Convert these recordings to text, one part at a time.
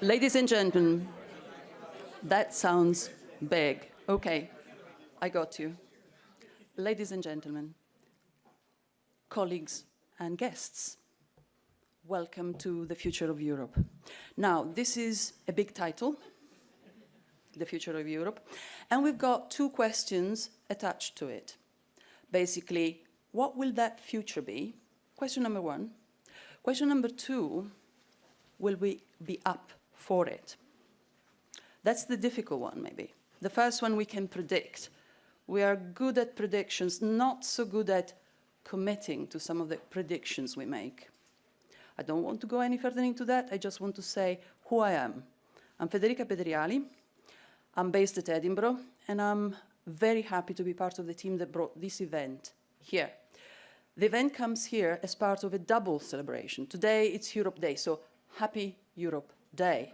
Ladies and gentlemen, that sounds big. Okay, I got you. Ladies and gentlemen, colleagues and guests, welcome to the Future of Europe. Now, this is a big title, the Future of Europe, and we've got two questions attached to it. Basically, what will that future be? Question number one. Question number two, will we be up for it? That's the difficult one, maybe. The first one we can predict. We are good at predictions, not so good at committing to some of the predictions we make. I don't want to go any further into that. I just want to say who I am. I'm Federica Pedriali. I'm based at Edinburgh, and I'm very happy to be part of the team that brought this event here. The event comes here as part of a double celebration. Today, it's Europe Day, so happy Europe Day.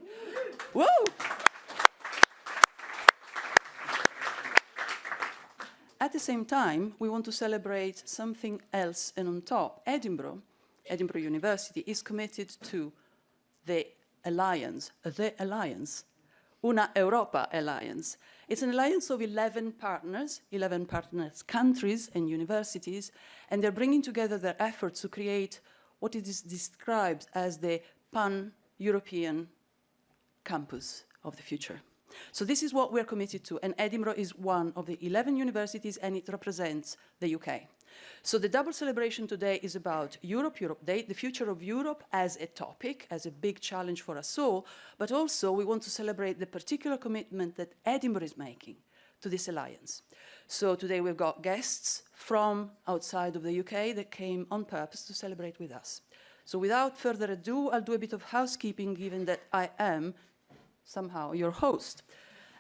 Woo! At the same time, we want to celebrate something else, and on top, Edinburgh University is committed to the alliance, Una Europa Alliance. It's an alliance of 11 partners countries and universities, and they're bringing together their efforts to create what it is described as the pan-European campus of the future. So this is what we're committed to, and Edinburgh is one of the 11 universities, and it represents the UK. So the double celebration today is about Europe Day, the future of Europe as a topic, as a big challenge for us all, but also we want to celebrate the particular commitment that Edinburgh is making to this alliance. So today we've got guests from outside of the UK that came on purpose to celebrate with us. So without further ado, I'll do a bit of housekeeping, given that I am somehow your host.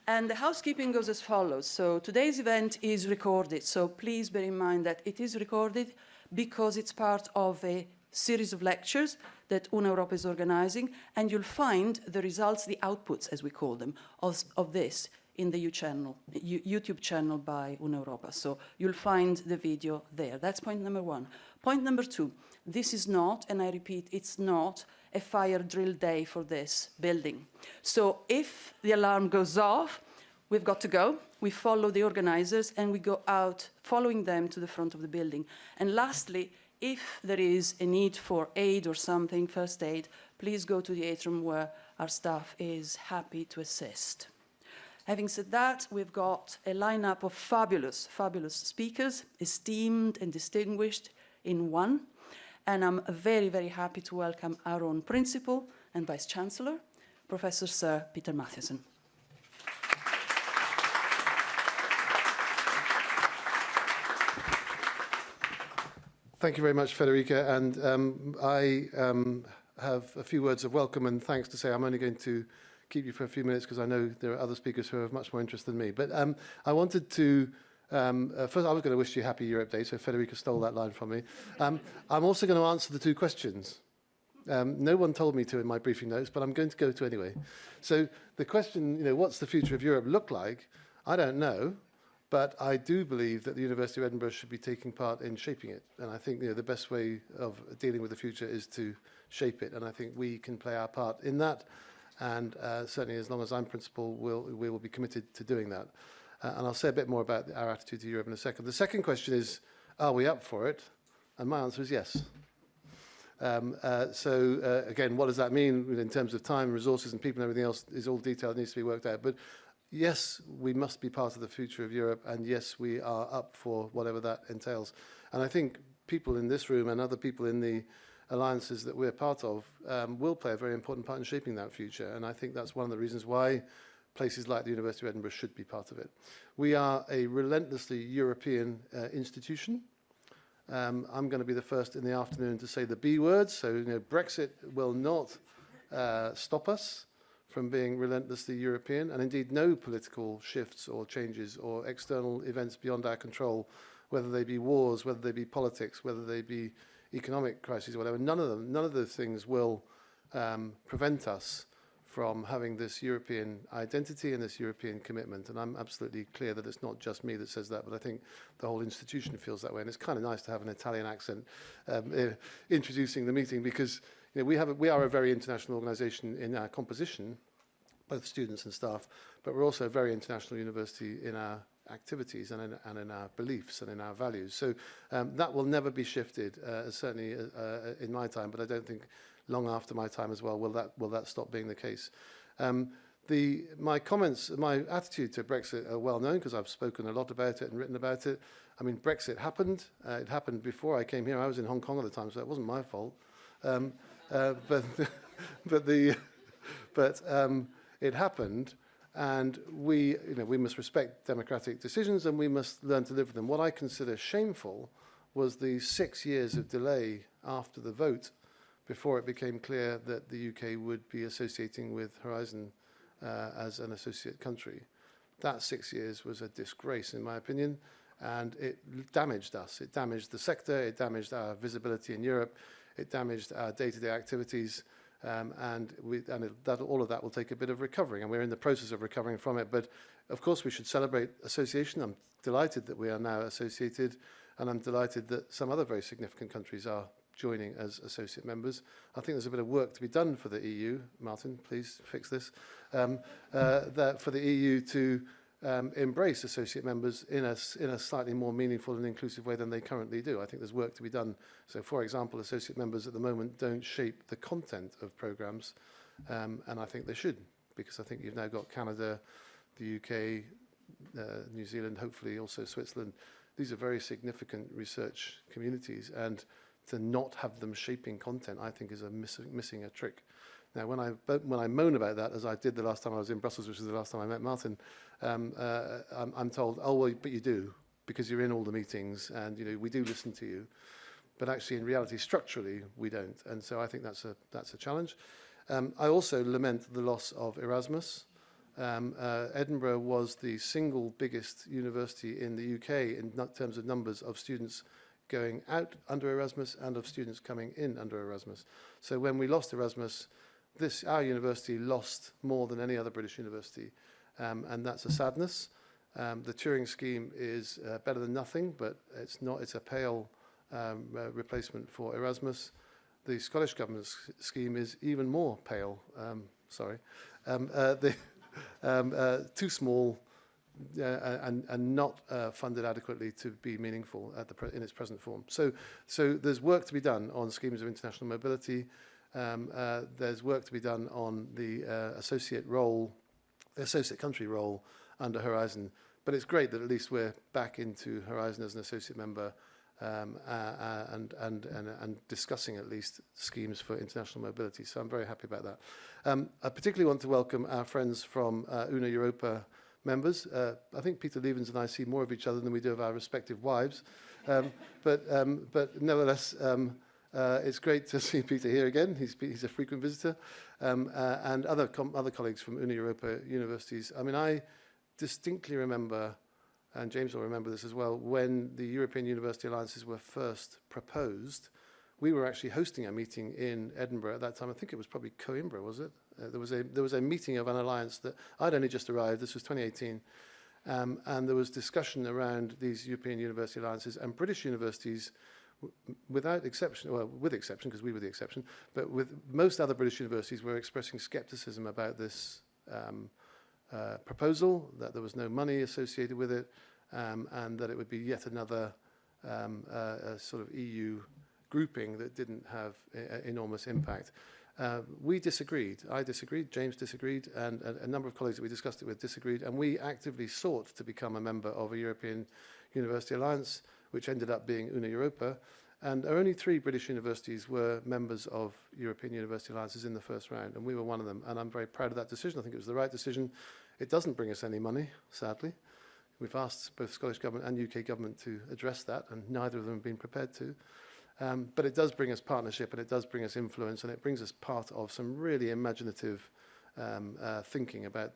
And the housekeeping goes as follows. So today's event is recorded, so please bear in mind that it is recorded because it's part of a series of lectures that Una Europa is organizing, and you'll find the results, the outputs, as we call them, of this in the YouTube channel by Una Europa. So you'll find the video there. That's point number one. Point number two, this is not, and I repeat, it's not a fire drill day for this building. So if the alarm goes off, we've got to go. We follow the organizers and we go out following them to the front of the building. And lastly, if there is a need for aid or something, first aid, please go to the atrium where our staff is happy to assist. Having said that, we've got a lineup of fabulous speakers, esteemed and distinguished in one. And I'm very, very happy to welcome our own Principal and Vice Chancellor, Prof Sir Peter Mathieson. Thank you very much, Federica. And I have a few words of welcome and thanks to say. I'm only going to keep you for a few minutes because I know there are other speakers who have much more interest than me. But I wanted to first, I was going to wish you Happy Europe Day, so Federica stole that line from me. I'm also going to answer the two questions. No one told me to in my briefing notes, but I'm going to go to anyway. So the question, what's the future of Europe look like? I don't know, but I do believe that the University of Edinburgh should be taking part in shaping it. And I think the best way of dealing with the future is to shape it. And I think we can play our part in that. And certainly as long as I'm principal, we will be committed to doing that. And I'll say a bit more about our attitude to Europe in a second. The second question is, are we up for it? And my answer is yes. Again, what does that mean in terms of time, resources, and people and everything else is all detail that needs to be worked out. But yes, we must be part of the future of Europe, and yes, we are up for whatever that entails. And I think people in this room and other people in the alliances that we're part of will play a very important part in shaping that future. And I think that's one of the reasons why places like the University of Edinburgh should be part of it. We are a relentlessly European institution. I'm going to be the first in the afternoon to say the B words. So Brexit will not stop us from being relentlessly European, and indeed no political shifts or changes or external events beyond our control, whether they be wars, whether they be politics, whether they be economic crises or whatever, none of those things will prevent us from having this European identity and this European commitment. And I'm absolutely clear that it's not just me that says that, but I think the whole institution feels that way. And it's kind of nice to have an Italian accent introducing the meeting because, we are a very international organisation in our composition, both students and staff, but we're also a very international university in our activities and in our beliefs and in our values. So that will never be shifted, certainly in my time, but I don't think long after my time as well will that stop being the case. My comments, my attitude to Brexit are well known because I've spoken a lot about it and written about it. I mean, Brexit happened. It happened before I came here. I was in Hong Kong at the time, so it wasn't my fault. But it happened, and we must respect democratic decisions, and we must learn to live with them. What I consider shameful was the 6 years of delay after the vote before it became clear that the UK would be associating with Horizon as an associate country. That 6 years was a disgrace, in my opinion, and it damaged us. It damaged the sector, it damaged our visibility in Europe, it damaged our day-to-day activities, and all of that will take a bit of recovering, and we're in the process of recovering from it. But of course we should celebrate association. I'm delighted that we are now associated, and I'm delighted that some other very significant countries are joining as associate members. I think there's a bit of work to be done for the EU. Martin, please fix this. For the EU to embrace associate members in a slightly more meaningful and inclusive way than they currently do. I think there's work to be done. So, for example, associate members at the moment don't shape the content of programmes, and I think they should, because I think you've now got Canada, the UK, New Zealand, hopefully also Switzerland. These are very significant research communities, and to not have them shaping content, I think, is missing a trick. Now, when I moan about that, as I did the last time I was in Brussels, which is the last time I met Martin, I'm told, oh, well, but you do, because you're in all the meetings, and we do listen to you. But actually, in reality, structurally, we don't. And so I think that's a challenge. I also lament the loss of Erasmus. Edinburgh was the single biggest university in the UK in terms of numbers of students going out under Erasmus and of students coming in under Erasmus. So when we lost Erasmus, our university lost more than any other British university, and that's a sadness. The Turing scheme is better than nothing, but it's a pale replacement for Erasmus. The Scottish Government's scheme is even more pale, too small, and not funded adequately to be meaningful in its present form. So there's work to be done on schemes of international mobility. There's work to be done on the associate country role under Horizon. But it's great that at least we're back into Horizon as an associate member and discussing at least schemes for international mobility. So I'm very happy about that. I particularly want to welcome our friends from Una Europa members. I think Peter Levens and I see more of each other than we do of our respective wives. But nevertheless, it's great to see Peter here again. He's a frequent visitor. And other colleagues from Una Europa universities. I mean, I distinctly remember, and James will remember this as well, when the European University Alliances were first proposed, we were actually hosting a meeting in Edinburgh at that time. I think it was probably Coimbra, was it? There was a meeting of an alliance that I'd only just arrived. This was 2018. And there was discussion around these European University Alliances, and British universities, without exception, well, with exception, because we were the exception, but with most other British universities were expressing skepticism about this proposal, that there was no money associated with it, and that it would be yet another sort of EU grouping that didn't have enormous impact. We disagreed. I disagreed, James disagreed, and a number of colleagues that we discussed it with disagreed, and we actively sought to become a member of a European University Alliance, which ended up being Una Europa, and only 3 British universities were members of European University Alliances in the first round, and we were one of them, and I'm very proud of that decision. I think it was the right decision. It doesn't bring us any money, sadly. We've asked both Scottish Government and UK Government to address that, and neither of them have been prepared to. But it does bring us partnership, and it does bring us influence, and it brings us part of some really imaginative thinking about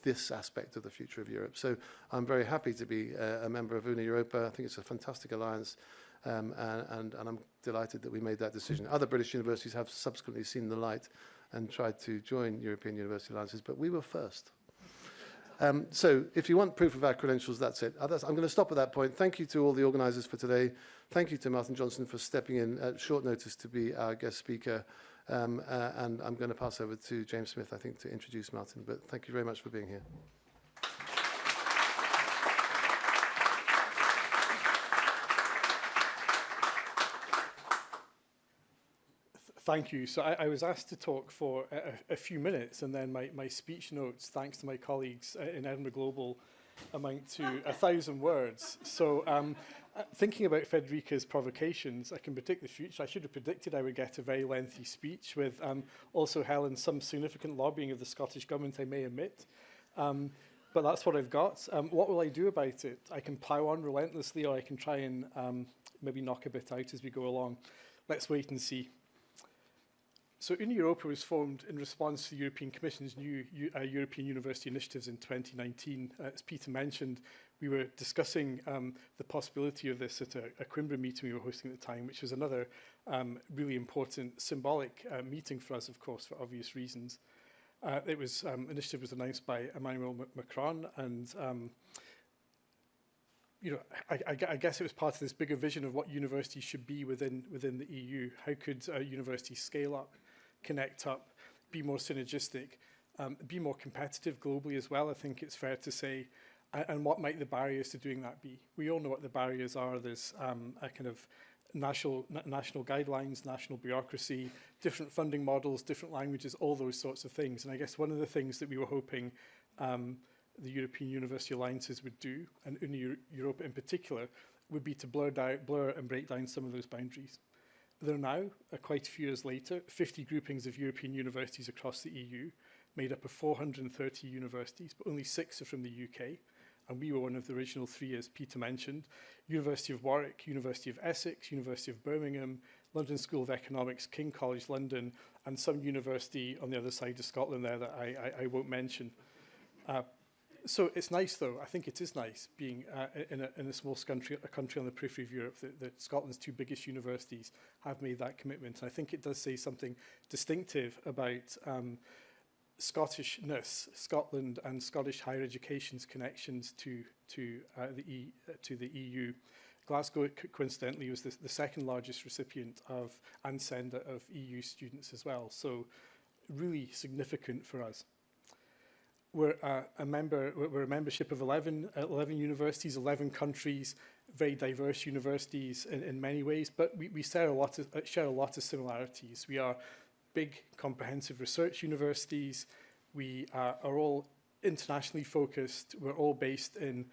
this aspect of the future of Europe. So I'm very happy to be a member of Una Europa. I think it's a fantastic alliance, and I'm delighted that we made that decision. Other British universities have subsequently seen the light and tried to join European University Alliances, but we were first. So if you want proof of our credentials, that's it. I'm going to stop at that point. Thank you to all the organisers for today. Thank you to Martin Johnson for stepping in at short notice to be our guest speaker. And I'm going to pass over to James Smith, I think, to introduce Martin. But thank you very much for being here. Thank you. So I was asked to talk for a few minutes, and then my speech notes, thanks to my colleagues in Edinburgh Global, amount to 1,000 words. So thinking about Federica's provocations, I can predict the future. I should have predicted I would get a very lengthy speech with also, Helen, some significant lobbying of the Scottish Government, I may admit. But that's what I've got. What will I do about it? I can plough on relentlessly, or I can try and maybe knock a bit out as we go along. Let's wait and see. So Una Europa was formed in response to the European Commission's new European University Initiatives in 2019. As Peter mentioned, we were discussing the possibility of this at a Coimbra meeting we were hosting at the time, which was another really important symbolic meeting for us, of course, for obvious reasons. Initiative was announced by Emmanuel Macron, and I guess it was part of this bigger vision of what universities should be within the EU. How could universities scale up, connect up, be more synergistic, be more competitive globally as well, I think it's fair to say. And what might the barriers to doing that be? We all know what the barriers are. There's a kind of national guidelines, national bureaucracy, different funding models, different languages, all those sorts of things. And I guess one of the things that we were hoping the European University Alliances would do, and Una Europa in particular, would be to blur and break down some of those boundaries. There are now, quite a few years later, 50 groupings of European universities across the EU, made up of 430 universities, but only 6 are from the UK, and we were one of the original 3, as Peter mentioned. University of Warwick, University of Essex, University of Birmingham, London School of Economics, King College London, and some university on the other side of Scotland there that I won't mention. So it's nice, though. I think it is nice being in a small country on the periphery of Europe that Scotland's 2 biggest universities have made that commitment. And I think it does say something distinctive about Scottishness, Scotland and Scottish higher education's connections to the EU. Glasgow, coincidentally, was the second largest recipient of and sender of EU students as well. So really significant for us. We're a membership of 11 universities, 11 countries, very diverse universities in many ways, but we share a lot of similarities. We are big, comprehensive research universities. We are all internationally focused. We're all based in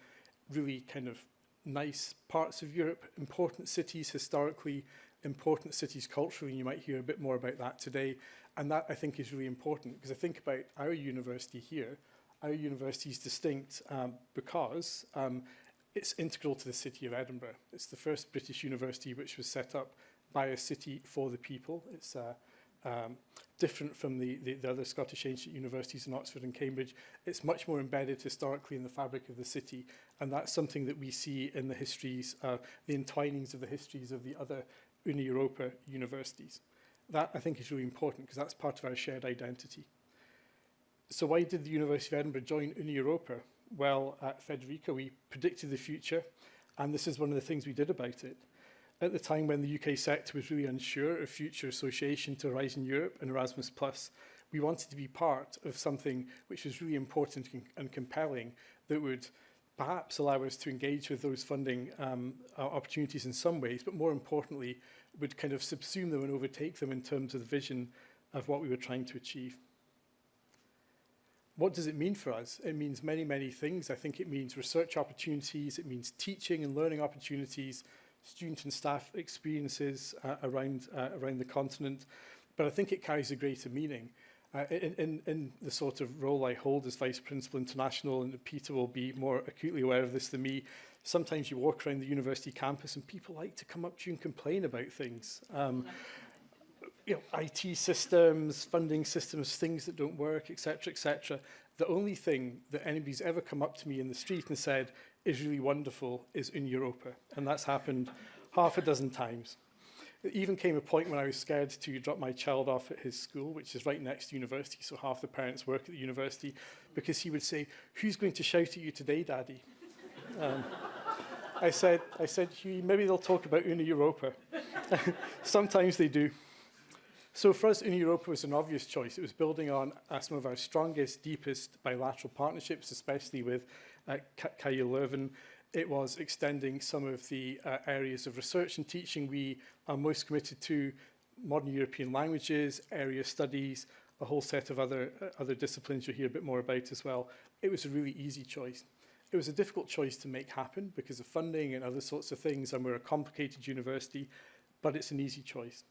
really kind of nice parts of Europe, important cities historically, important cities culturally, and you might hear a bit more about that today. And that, I think, is really important, because I think about our university here. Our university is distinct because it's integral to the city of Edinburgh. It's the first British university which was set up by a city for the people. It's different from the other Scottish ancient universities in Oxford and Cambridge. It's much more embedded historically in the fabric of the city, and that's something that we see in the histories, the entwinings of the histories of the other Una Europa universities. That, I think, is really important, because that's part of our shared identity. So why did the University of Edinburgh join Una Europa? Well, at Federica, we predicted the future, and this is one of the things we did about it. At the time when the UK sector was really unsure of future association to Horizon Europe and Erasmus+, we wanted to be part of something which was really important and compelling that would perhaps allow us to engage with those funding opportunities in some ways, but more importantly, would kind of subsume them and overtake them in terms of the vision of what we were trying to achieve. What does it mean for us? It means many, many things. I think it means research opportunities, it means teaching and learning opportunities, student and staff experiences around the continent. But I think it carries a greater meaning. In the sort of role I hold as Vice Principal International, and Peter will be more acutely aware of this than me, sometimes you walk around the university campus and people like to come up to you and complain about things. IT systems, funding systems, things that don't work, etc., etc. The only thing that anybody's ever come up to me in the street and said is really wonderful is Una Europa, and that's happened half a dozen times. It even came a point when I was scared to drop my child off at his school, which is right next to university, so half the parents work at the university, because he would say, "Who's going to shout at you today, Daddy?" I said, Hugh, maybe they'll talk about Una Europa. Sometimes they do. So for us, Una Europa was an obvious choice. It was building on some of our strongest, deepest bilateral partnerships, especially with KU Leuven. It was extending some of the areas of research and teaching we are most committed to, modern European languages, area studies, a whole set of other disciplines you'll hear a bit more about as well. It was a really easy choice. It was a difficult choice to make happen because of funding and other sorts of things, and we're a complicated university, but it's an easy choice.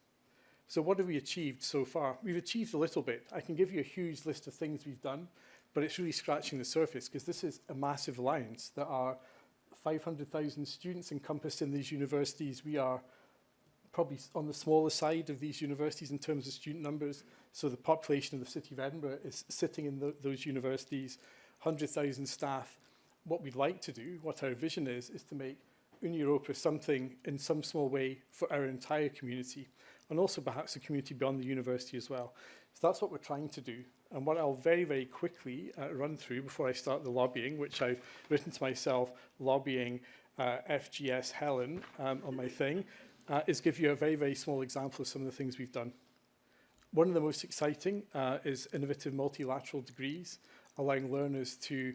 So what have we achieved so far? We've achieved a little bit. I can give you a huge list of things we've done, but it's really scratching the surface because this is a massive alliance. There are 500,000 students encompassed in these universities. We are probably on the smaller side of these universities in terms of student numbers. So the population of the city of Edinburgh is sitting in those universities, 100,000 staff. What we'd like to do, what our vision is to make Una Europa something in some small way for our entire community, and also perhaps the community beyond the university as well. So that's what we're trying to do. And what I'll very, very quickly run through before I start the lobbying, which I've written to myself, lobbying FGS Helen on my thing, is give you a very, very small example of some of the things we've done. One of the most exciting is innovative multilateral degrees, allowing learners to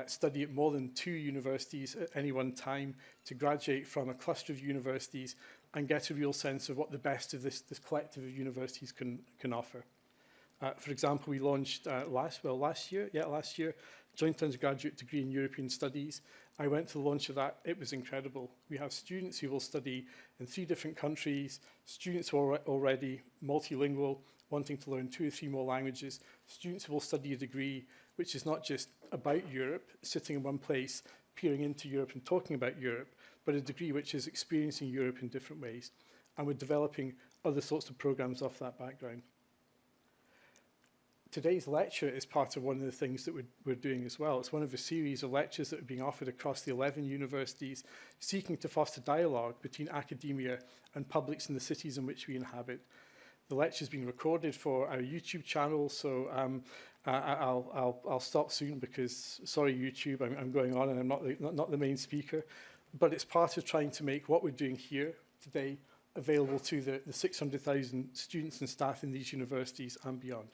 study at more than 2 universities at any one time, to graduate from a cluster of universities and get a real sense of what the best of this collective of universities can offer. For example, we launched last year, joint undergraduate degree in European Studies. I went to the launch of that. It was incredible. We have students who will study in 3 different countries, students who are already multilingual, wanting to learn 2 or 3 more languages, students who will study a degree which is not just about Europe, sitting in one place, peering into Europe and talking about Europe, but a degree which is experiencing Europe in different ways. And we're developing other sorts of programs off that background. Today's lecture is part of one of the things that we're doing as well. It's one of a series of lectures that are being offered across the 11 universities, seeking to foster dialogue between academia and publics in the cities in which we inhabit. The lecture is being recorded for our YouTube channel, so I'll stop soon because, sorry YouTube, I'm going on and I'm not the main speaker. But it's part of trying to make what we're doing here today available to the 600,000 students and staff in these universities and beyond.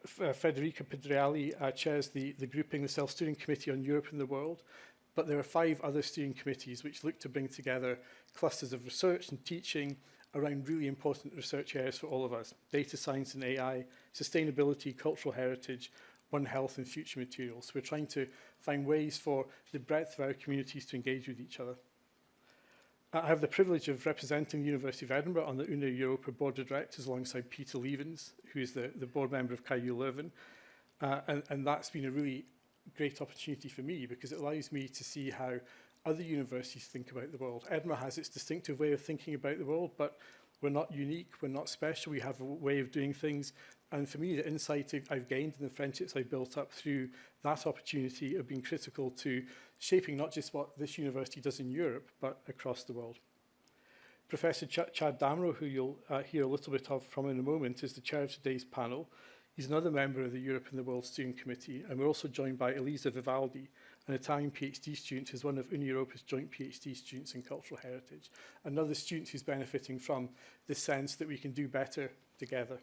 Federica Pedreali chairs the grouping, the Self-Steering Committee on Europe and the World, but there are 5 other steering committees which look to bring together clusters of research and teaching around really important research areas for all of us: data science and AI, sustainability, cultural heritage, One Health and future materials. We're trying to find ways for the breadth of our communities to engage with each other. I have the privilege of representing the University of Edinburgh on the Una Europa Board of Directors alongside Peter Levens, who is the board member of KU Leuven. And that's been a really great opportunity for me because it allows me to see how other universities think about the world. Edinburgh has its distinctive way of thinking about the world, but we're not unique, we're not special, we have a way of doing things. And for me, the insight I've gained and the friendships I've built up through that opportunity have been critical to shaping not just what this university does in Europe, but across the world. Professor Chad Damrow, who you'll hear a little bit of from in a moment, is the chair of today's panel. He's another member of the Europe and the World Steering Committee, and we're also joined by Elisa Vivaldi, an Italian PhD student who's one of Una Europa's joint PhD students in cultural heritage, another student who's benefiting from this sense that we can do better together.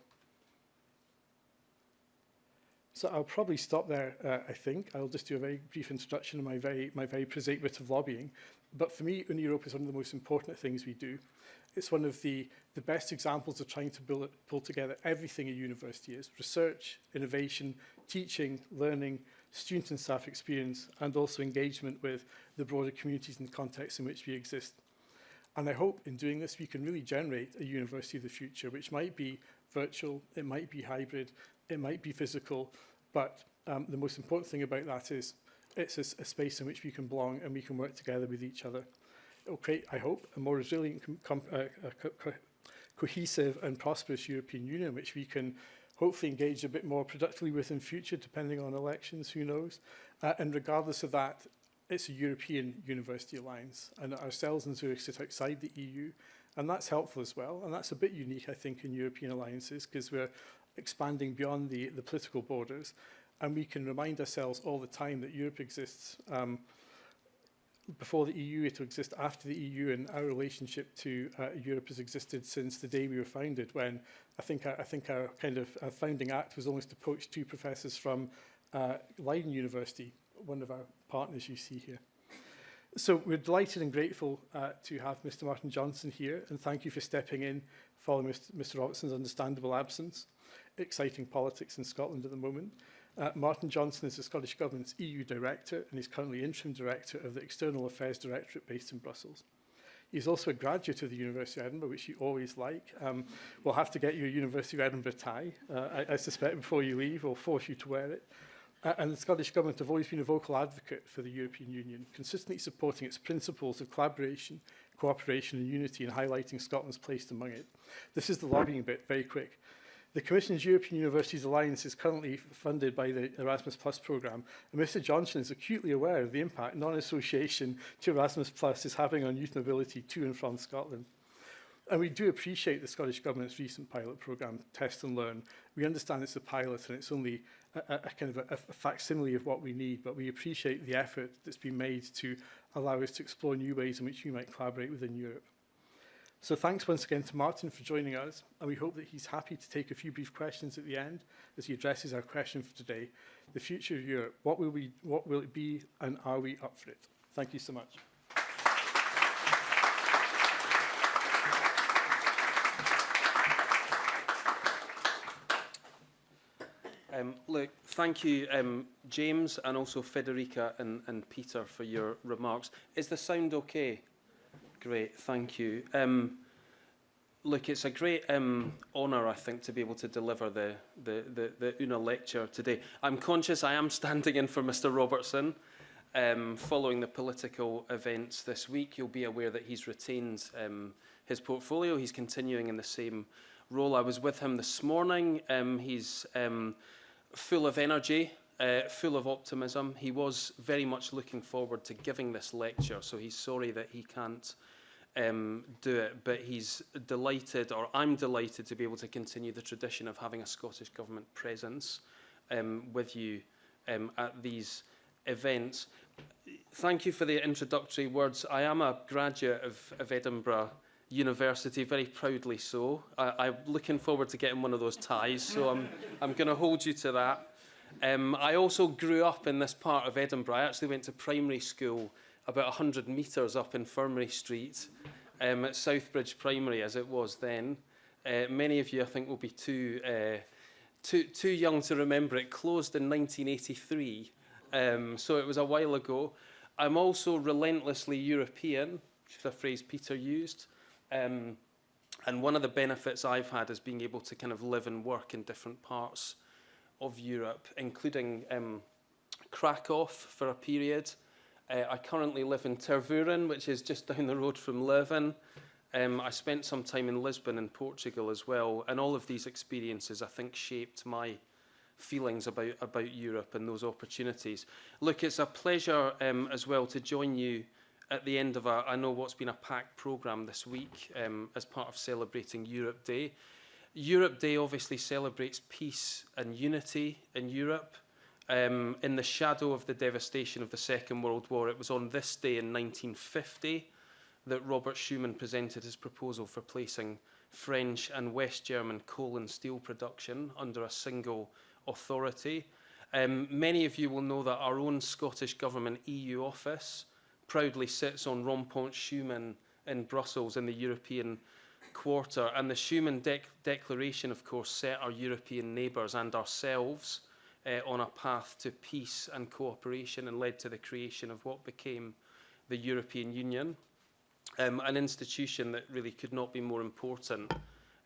So I'll probably stop there, I think. I'll just do a very brief introduction of my very prosaic bit of lobbying. But for me, Una Europa is one of the most important things we do. It's one of the best examples of trying to pull together everything a university is: research, innovation, teaching, learning, student and staff experience, and also engagement with the broader communities and contexts in which we exist. And I hope in doing this, we can really generate a university of the future, which might be virtual, it might be hybrid, it might be physical, but the most important thing about that is it's a space in which we can belong and we can work together with each other. It will create, I hope, a more resilient, cohesive and prosperous European Union, which we can hopefully engage a bit more productively with in future, depending on elections, who knows. And regardless of that, it's a European university alliance, and ourselves and Zurich sit outside the EU, and that's helpful as well. And that's a bit unique, I think, in European alliances, because we're expanding beyond the political borders, and we can remind ourselves all the time that Europe exists before the EU, it'll exist after the EU, and our relationship to Europe has existed since the day we were founded, when I think our kind of founding act was almost to poach 2 professors from Leiden University, one of our partners you see here. So we're delighted and grateful to have Mr. Martin Johnson here, and thank you for stepping in following Mr. Robertson's understandable absence. Exciting politics in Scotland at the moment. Martin Johnson is the Scottish Government's EU Director, and he's currently Interim Director of the External Affairs Directorate based in Brussels. He's also a graduate of the University of Edinburgh, which you always like. We'll have to get you a University of Edinburgh tie, I suspect, before you leave. We'll force you to wear it. And the Scottish Government have always been a vocal advocate for the European Union, consistently supporting its principles of collaboration, cooperation and unity, and highlighting Scotland's place among it. This is the lobbying bit, very quick. The Commission's European Universities Alliance is currently funded by the Erasmus Plus programme, and Mr Johnson is acutely aware of the impact non-association to Erasmus Plus is having on youth mobility to and from Scotland. And we do appreciate the Scottish Government's recent pilot programme, Test and Learn. We understand it's a pilot and it's only a kind of a facsimile of what we need, but we appreciate the effort that's been made to allow us to explore new ways in which we might collaborate within Europe. So thanks once again to Martin for joining us, and we hope that he's happy to take a few brief questions at the end as he addresses our question for today, the future of Europe. What will it be, and are we up for it? Thank you so much. Look, thank you, James, and also Federica and Peter for your remarks. Is the sound okay? Great, thank you. Look, it's a great honour, I think, to be able to deliver the Una lecture today. I'm conscious I am standing in for Mr Robertson. Following the political events this week, you'll be aware that he's retained his portfolio. He's continuing in the same role. I was with him this morning. He's full of energy, full of optimism. He was very much looking forward to giving this lecture, so he's sorry that he can't do it, but he's delighted, or I'm delighted, to be able to continue the tradition of having a Scottish Government presence with you at these events. Thank you for the introductory words. I am a graduate of Edinburgh University, very proudly so. I'm looking forward to getting one of those ties, so I'm going to hold you to that. I also grew up in this part of Edinburgh. I actually went to primary school about 100 metres up Infirmary Street at Southbridge Primary, as it was then. Many of you, I think, will be too young to remember. It closed in 1983, so it was a while ago. I'm also relentlessly European, which is a phrase Peter used. And one of the benefits I've had is being able to kind of live and work in different parts of Europe, including Krakow for a period. I currently live in Tervuren, which is just down the road from Leuven. I spent some time in Lisbon in Portugal as well, and all of these experiences, I think, shaped my feelings about Europe and those opportunities. Look, it's a pleasure as well to join you at the end of I know what's been a packed programme this week as part of celebrating Europe Day. Europe Day obviously celebrates peace and unity in Europe. In the shadow of the devastation of the Second World War, it was on this day in 1950 that Robert Schuman presented his proposal for placing French and West German coal and steel production under a single authority. Many of you will know that our own Scottish Government EU office proudly sits on Rond-Point Schuman in Brussels in the European Quarter, and the Schuman Declaration, of course, set our European neighbours and ourselves on a path to peace and cooperation, and led to the creation of what became the European Union, an institution that really could not be more important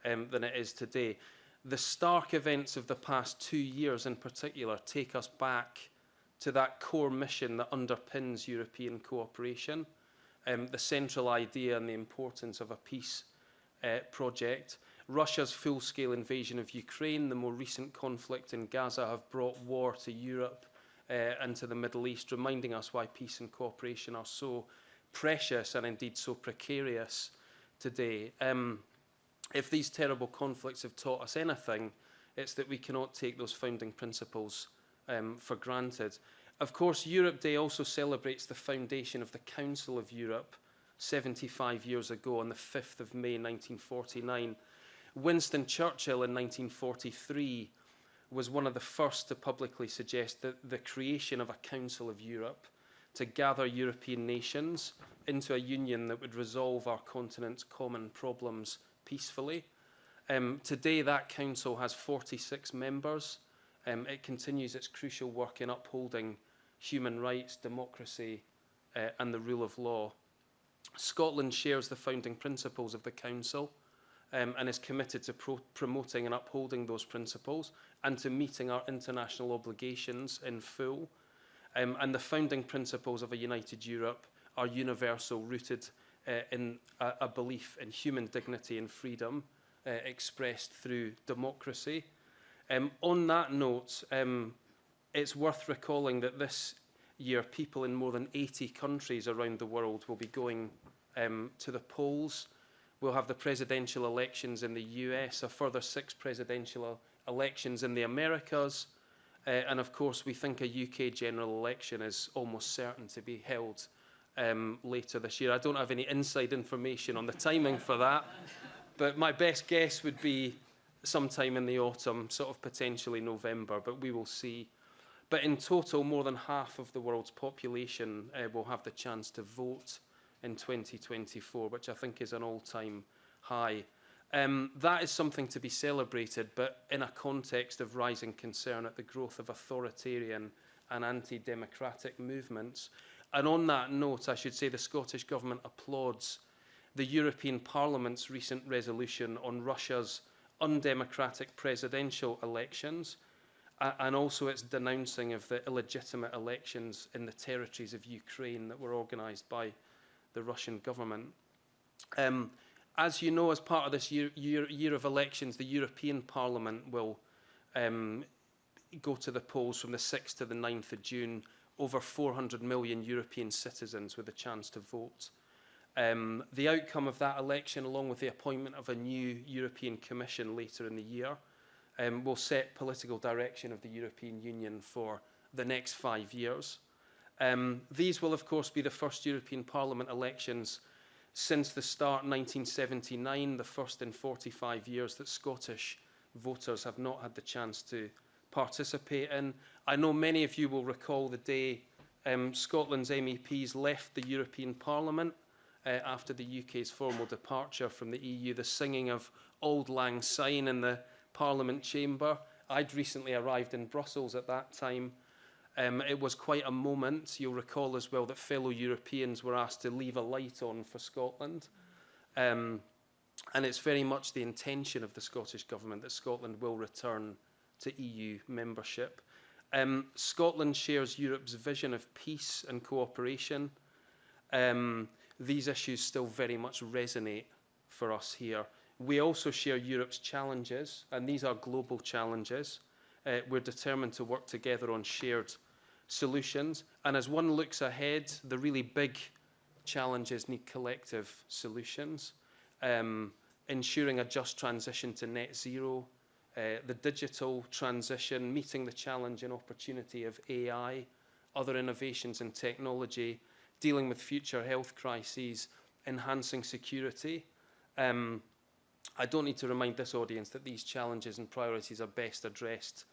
than it is today. The stark events of the past 2 years in particular take us back to that core mission that underpins European cooperation, the central idea and the importance of a peace project. Russia's full-scale invasion of Ukraine, the more recent conflict in Gaza, have brought war to Europe and to the Middle East, reminding us why peace and cooperation are so precious and indeed so precarious today. If these terrible conflicts have taught us anything, it's that we cannot take those founding principles for granted. Of course, Europe Day also celebrates the foundation of the Council of Europe 75 years ago on the 5th of May 1949. Winston Churchill in 1943 was one of the first to publicly suggest that the creation of a Council of Europe to gather European nations into a union that would resolve our continent's common problems peacefully. Today, that council has 46 members. It continues its crucial work in upholding human rights, democracy, and the rule of law. Scotland shares the founding principles of the council and is committed to promoting and upholding those principles and to meeting our international obligations in full. And the founding principles of a united Europe are universal, rooted in a belief in human dignity and freedom expressed through democracy. On that note, it's worth recalling that this year people in more than 80 countries around the world will be going to the polls. We'll have the presidential elections in the US, a further 6 presidential elections in the Americas, and of course we think a UK general election is almost certain to be held later this year. I don't have any inside information on the timing for that, but my best guess would be sometime in the autumn, sort of potentially November, but we will see. But in total, more than half of the world's population will have the chance to vote in 2024, which I think is an all-time high. That is something to be celebrated, but in a context of rising concern at the growth of authoritarian and anti-democratic movements. And on that note, I should say the Scottish Government applauds the European Parliament's recent resolution on Russia's undemocratic presidential elections, and also its denouncing of the illegitimate elections in the territories of Ukraine that were organised by the Russian government. As you know, as part of this year of elections, the European Parliament will go to the polls from the 6th to the 9th of June. Over 400 million European citizens with a chance to vote. The outcome of that election, along with the appointment of a new European Commission later in the year, will set political direction of the European Union for the next 5 years. These will, of course, be the first European Parliament elections since the start in 1979, the first in 45 years that Scottish voters have not had the chance to participate in. I know many of you will recall the day Scotland's MEPs left the European Parliament after the UK's formal departure from the EU, the singing of Auld Lang Syne in the Parliament chamber. I'd recently arrived in Brussels at that time. It was quite a moment. You'll recall as well that fellow Europeans were asked to leave a light on for Scotland. And it's very much the intention of the Scottish Government that Scotland will return to EU membership. Scotland shares Europe's vision of peace and cooperation. These issues still very much resonate for us here. We also share Europe's challenges, and these are global challenges. We're determined to work together on shared solutions. And as one looks ahead, the really big challenges need collective solutions. Ensuring a just transition to net zero, the digital transition, meeting the challenge and opportunity of AI, other innovations in technology, dealing with future health crises, enhancing security. I don't need to remind this audience that these challenges and priorities are best addressed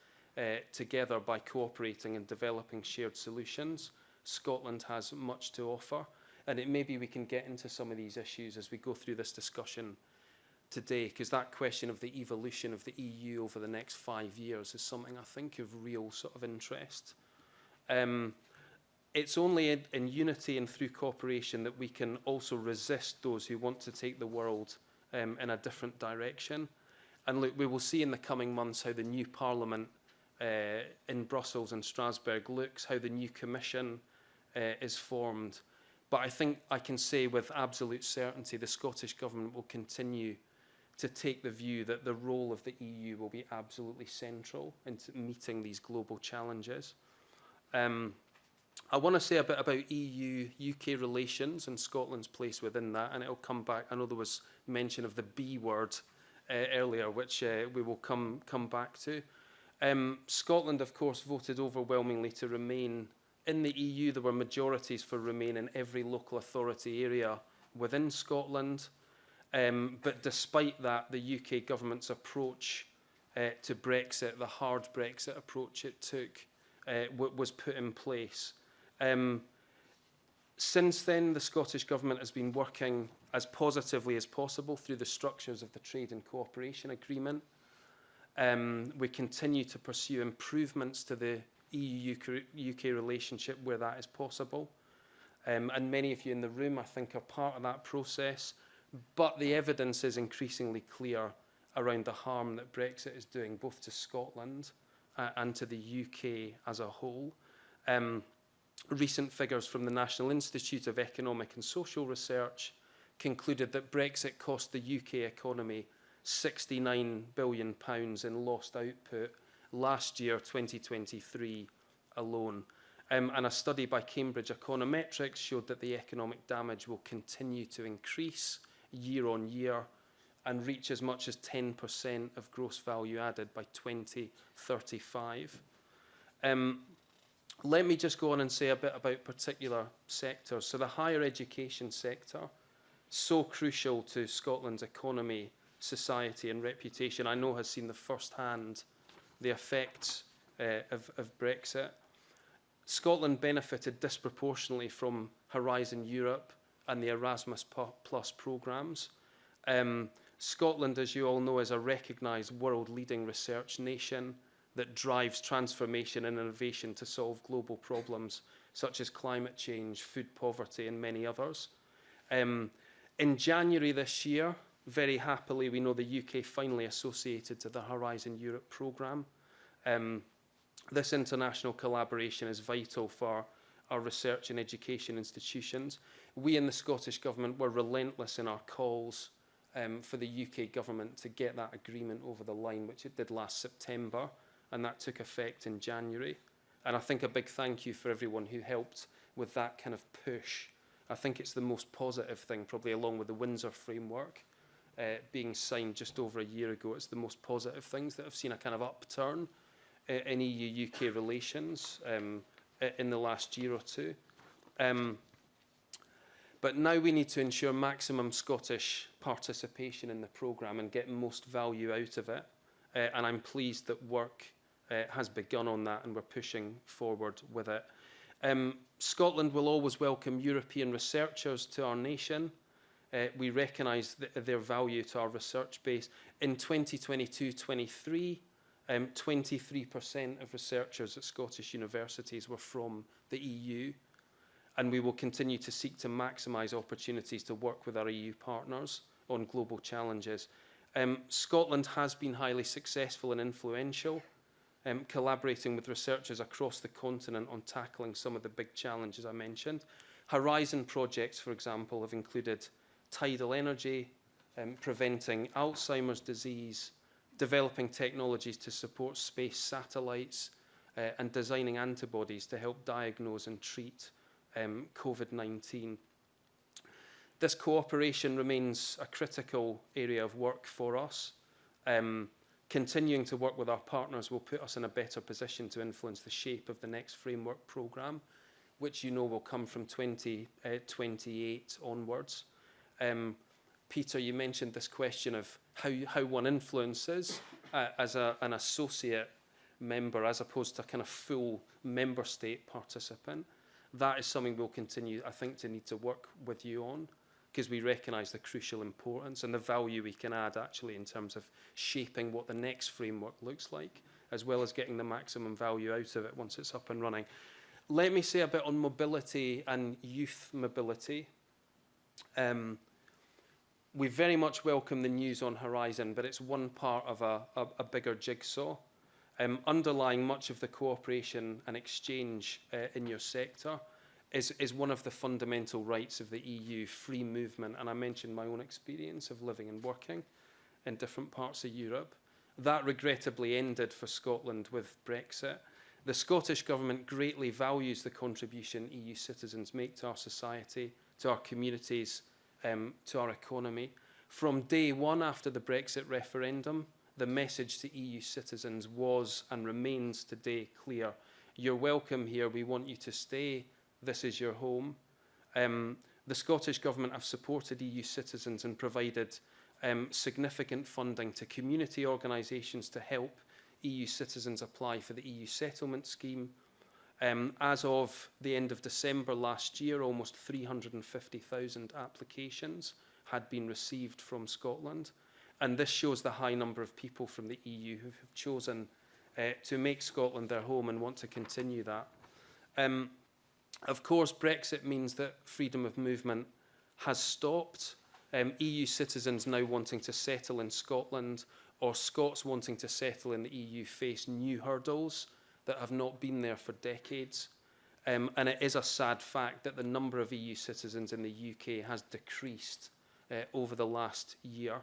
together by cooperating and developing shared solutions. Scotland has much to offer, and maybe we can get into some of these issues as we go through this discussion today, because that question of the evolution of the EU over the next 5 years is something I think of real sort of interest. It's only in unity and through cooperation that we can also resist those who want to take the world in a different direction. And look, we will see in the coming months how the new Parliament in Brussels and Strasbourg looks, how the new Commission is formed. But I think I can say with absolute certainty the Scottish Government will continue to take the view that the role of the EU will be absolutely central in meeting these global challenges. I want to say a bit about EU-UK relations and Scotland's place within that, and it'll come back. I know there was mention of the B word earlier, which we will come back to. Scotland, of course, voted overwhelmingly to remain In the EU, there were majorities for Remain in every local authority area within Scotland. But despite that, the UK government's approach to Brexit, the hard Brexit approach it took, was put in place. Since then, the Scottish Government has been working as positively as possible through the structures of the Trade and Cooperation Agreement. We continue to pursue improvements to the EU-UK relationship where that is possible. And many of you in the room, I think, are part of that process. But the evidence is increasingly clear around the harm that Brexit is doing, both to Scotland and to the UK as a whole. Recent figures from the National Institute of Economic and Social Research concluded that Brexit cost the UK economy £69 billion in lost output last year, 2023, alone. And a study by Cambridge Econometrics showed that the economic damage will continue to increase year on year and reach as much as 10% of gross value added by 2035. Let me just go on and say a bit about particular sectors. So the higher education sector, so crucial to Scotland's economy, society and reputation, I know has seen the first-hand the effects of Brexit. Scotland benefited disproportionately from Horizon Europe and the Erasmus Plus programmes. Scotland, as you all know, is a recognised world-leading research nation that drives transformation and innovation to solve global problems such as climate change, food poverty and many others. In January this year, very happily, we know the UK finally associated to the Horizon Europe programme. This international collaboration is vital for our research and education institutions. We in the Scottish Government were relentless in our calls for the UK Government to get that agreement over the line, which it did last September, and that took effect in January. And I think a big thank you for everyone who helped with that kind of push. I think it's the most positive thing, probably along with the Windsor Framework being signed just over a year ago. It's the most positive things that have seen a kind of upturn in EU-UK relations in the last year or two. But now we need to ensure maximum Scottish participation in the programme and get most value out of it. And I'm pleased that work has begun on that and we're pushing forward with it. Scotland will always welcome European researchers to our nation. We recognise their value to our research base. In 2022-23, 23% of researchers at Scottish universities were from the EU, and we will continue to seek to maximise opportunities to work with our EU partners on global challenges. Scotland has been highly successful and influential, collaborating with researchers across the continent on tackling some of the big challenges I mentioned. Horizon projects, for example, have included tidal energy, preventing Alzheimer's disease, developing technologies to support space satellites, and designing antibodies to help diagnose and treat COVID-19. This cooperation remains a critical area of work for us. Continuing to work with our partners will put us in a better position to influence the shape of the next framework programme, which you know will come from 2028 onwards. Peter, you mentioned this question of how one influences as an associate member as opposed to a kind of full member state participant. That is something we'll continue, I think, to need to work with you on, because we recognise the crucial importance and the value we can add actually in terms of shaping what the next framework looks like, as well as getting the maximum value out of it once it's up and running. Let me say a bit on mobility and youth mobility. We very much welcome the news on Horizon, but it's one part of a bigger jigsaw. Underlying much of the cooperation and exchange in your sector is one of the fundamental rights of the EU, free movement. And I mentioned my own experience of living and working in different parts of Europe. That regrettably ended for Scotland with Brexit. The Scottish Government greatly values the contribution EU citizens make to our society, to our communities, to our economy. From day one after the Brexit referendum, the message to EU citizens was and remains today clear. You're welcome here. We want you to stay. This is your home. The Scottish Government have supported EU citizens and provided significant funding to community organisations to help EU citizens apply for the EU settlement scheme. As of the end of December last year, almost 350,000 applications had been received from Scotland. And this shows the high number of people from the EU who have chosen to make Scotland their home and want to continue that. Of course, Brexit means that freedom of movement has stopped. EU citizens now wanting to settle in Scotland or Scots wanting to settle in the EU face new hurdles that have not been there for decades. And it is a sad fact that the number of EU citizens in the UK has decreased over the last year.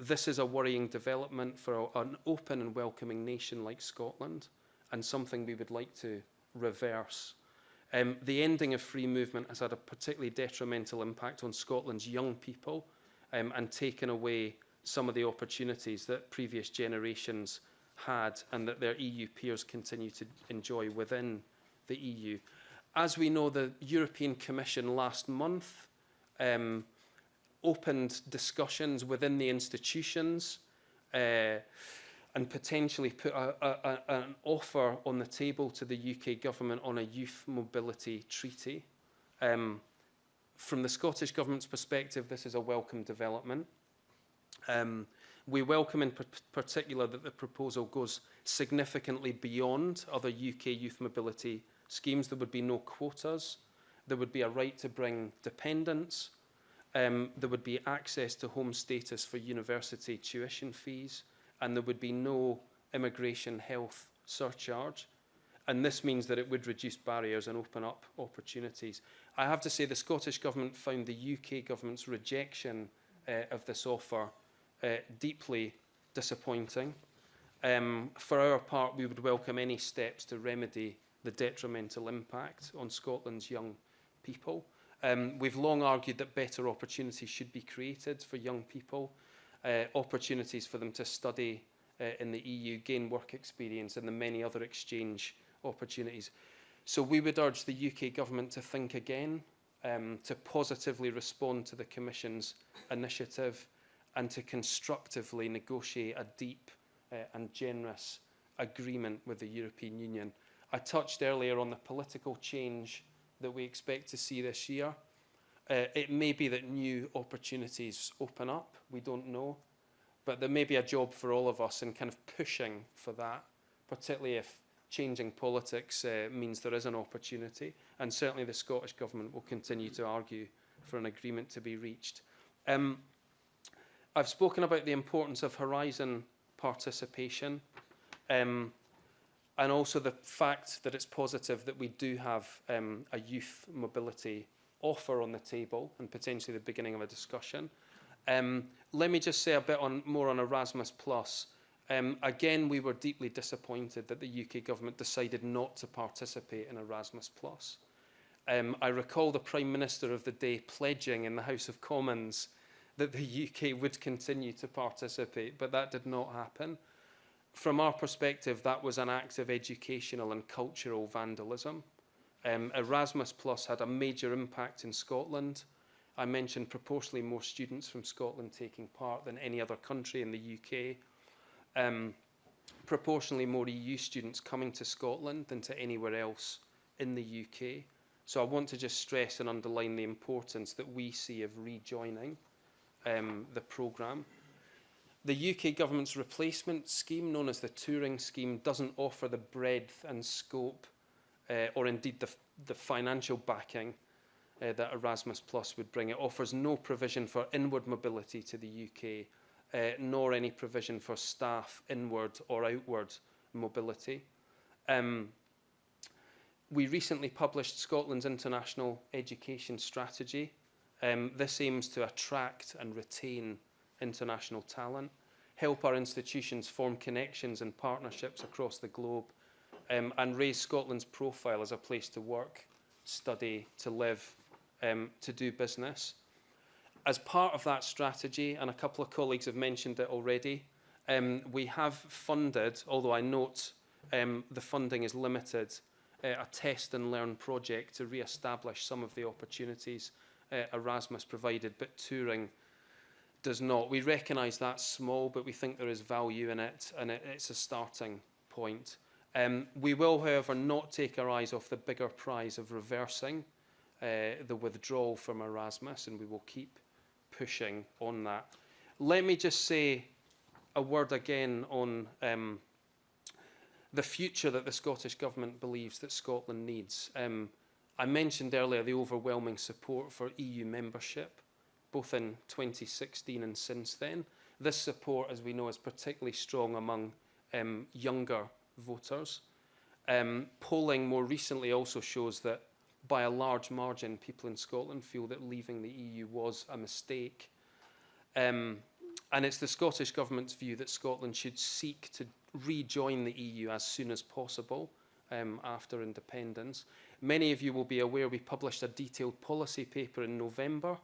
This is a worrying development for an open and welcoming nation like Scotland, and something we would like to reverse. The ending of free movement has had a particularly detrimental impact on Scotland's young people and taken away some of the opportunities that previous generations had and that their EU peers continue to enjoy within the EU. As we know, the European Commission last month opened discussions within the institutions and potentially put an offer on the table to the UK government on a youth mobility treaty. From the Scottish Government's perspective, this is a welcome development. We welcome in particular that the proposal goes significantly beyond other UK youth mobility schemes. There would be no quotas. There would be a right to bring dependents. There would be access to home status for university tuition fees, and there would be no immigration health surcharge. And this means that it would reduce barriers and open up opportunities. I have to say the Scottish Government found the UK Government's rejection of this offer deeply disappointing. For our part, we would welcome any steps to remedy the detrimental impact on Scotland's young people. We've long argued that better opportunities should be created for young people, opportunities for them to study in the EU, gain work experience, and the many other exchange opportunities. So we would urge the UK Government to think again, to positively respond to the Commission's initiative, and to constructively negotiate a deep and generous agreement with the European Union. I touched earlier on the political change that we expect to see this year. It may be that new opportunities open up, we don't know, but there may be a job for all of us in kind of pushing for that, particularly if changing politics means there is an opportunity, and certainly the Scottish Government will continue to argue for an agreement to be reached. I've spoken about the importance of Horizon participation, and also the fact that it's positive that we do have a youth mobility offer on the table and potentially the beginning of a discussion. Let me just say a bit more on Erasmus+. Again, we were deeply disappointed that the UK Government decided not to participate in Erasmus+. I recall the Prime Minister of the day pledging in the House of Commons that the UK would continue to participate, but that did not happen. From our perspective, that was an act of educational and cultural vandalism. Erasmus Plus had a major impact in Scotland. I mentioned proportionally more students from Scotland taking part than any other country in the UK. Proportionally more EU students coming to Scotland than to anywhere else in the UK. So I want to just stress and underline the importance that we see of rejoining the programme. The UK Government's replacement scheme, known as the Touring Scheme, doesn't offer the breadth and scope or indeed the financial backing that Erasmus Plus would bring. It offers no provision for inward mobility to the UK, nor any provision for staff inward or outward mobility. We recently published Scotland's International Education Strategy. This aims to attract and retain international talent, help our institutions form connections and partnerships across the globe, and raise Scotland's profile as a place to work, study, to live, to do business. As part of that strategy, and a couple of colleagues have mentioned it already, we have funded, although I note the funding is limited, a test and learn project to re-establish some of the opportunities Erasmus provided, but touring does not. We recognise that's small, but we think there is value in it, and it's a starting point. We will, however, not take our eyes off the bigger prize of reversing the withdrawal from Erasmus, and we will keep pushing on that. Let me just say a word again on the future that the Scottish Government believes that Scotland needs. I mentioned earlier the overwhelming support for EU membership, both in 2016 and since then. This support, as we know, is particularly strong among younger voters. Polling more recently also shows that by a large margin, people in Scotland feel that leaving the EU was a mistake. And it's the Scottish Government's view that Scotland should seek to rejoin the EU as soon as possible after independence. Many of you will be aware we published a detailed policy paper in November,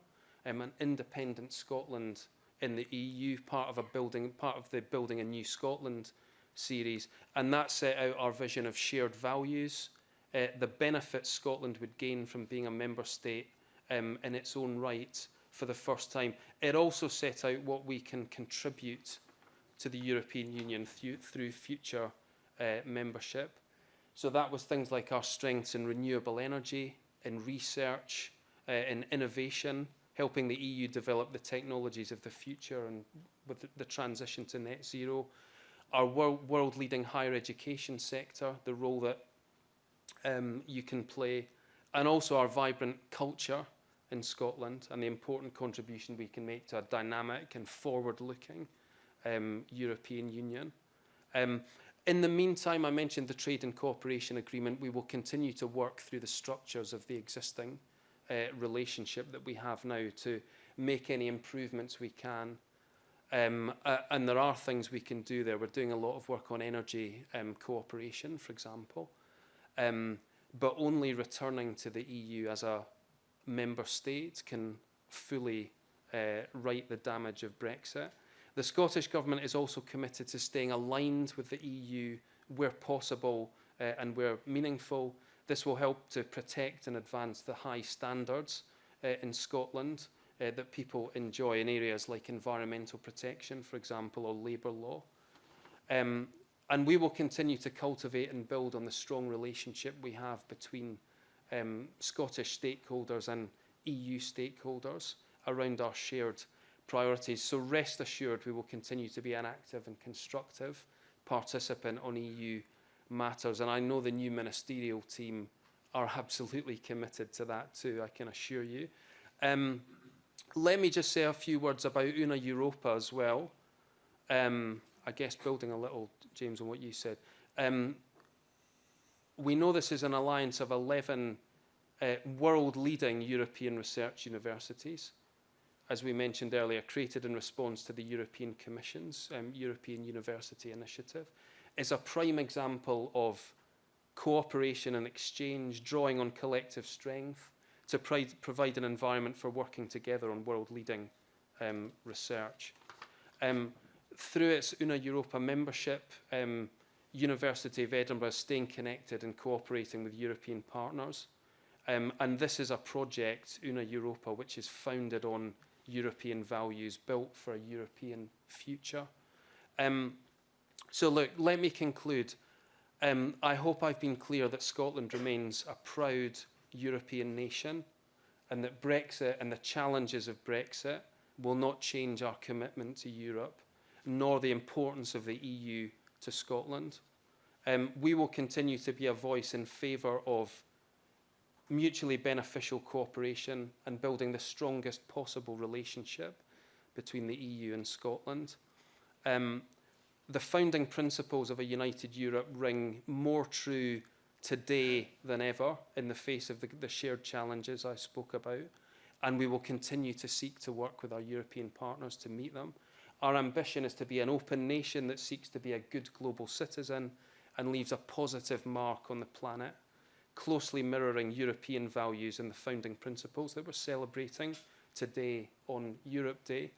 an independent Scotland in the EU, part of the Building a New Scotland series, and that set out our vision of shared values, the benefits Scotland would gain from being a member state in its own right for the first time. It also set out what we can contribute to the European Union through future membership. So that was things like our strengths in renewable energy, in research, in innovation, helping the EU develop the technologies of the future and with the transition to net zero, our world-leading higher education sector, the role that you can play, and also our vibrant culture in Scotland and the important contribution we can make to a dynamic and forward-looking European Union. In the meantime, I mentioned the Trade and Cooperation Agreement. We will continue to work through the structures of the existing relationship that we have now to make any improvements we can. And there are things we can do there. We're doing a lot of work on energy cooperation, for example, but only returning to the EU as a member state can fully right the damage of Brexit. The Scottish Government is also committed to staying aligned with the EU where possible and where meaningful. This will help to protect and advance the high standards in Scotland that people enjoy in areas like environmental protection, for example, or labour law. And we will continue to cultivate and build on the strong relationship we have between Scottish stakeholders and EU stakeholders around our shared priorities. So rest assured we will continue to be an active and constructive participant on EU matters. And I know the new ministerial team are absolutely committed to that too, I can assure you. Let me just say a few words about Una Europa as well. I guess building a little, James, on what you said. We know this is an alliance of 11 world-leading European research universities, as we mentioned earlier, created in response to the European Commission's European University Initiative. Is a prime example of cooperation and exchange, drawing on collective strength to provide an environment for working together on world-leading research. Through its Una Europa membership, University of Edinburgh is staying connected and cooperating with European partners. And this is a project, Una Europa, which is founded on European values, built for a European future. So look, let me conclude. I hope I've been clear that Scotland remains a proud European nation and that Brexit and the challenges of Brexit will not change our commitment to Europe, nor the importance of the EU to Scotland. We will continue to be a voice in favour of mutually beneficial cooperation and building the strongest possible relationship between the EU and Scotland. The founding principles of a united Europe ring more true today than ever in the face of the shared challenges I spoke about, and we will continue to seek to work with our European partners to meet them. Our ambition is to be an open nation that seeks to be a good global citizen and leaves a positive mark on the planet, closely mirroring European values and the founding principles that we're celebrating today on Europe Day.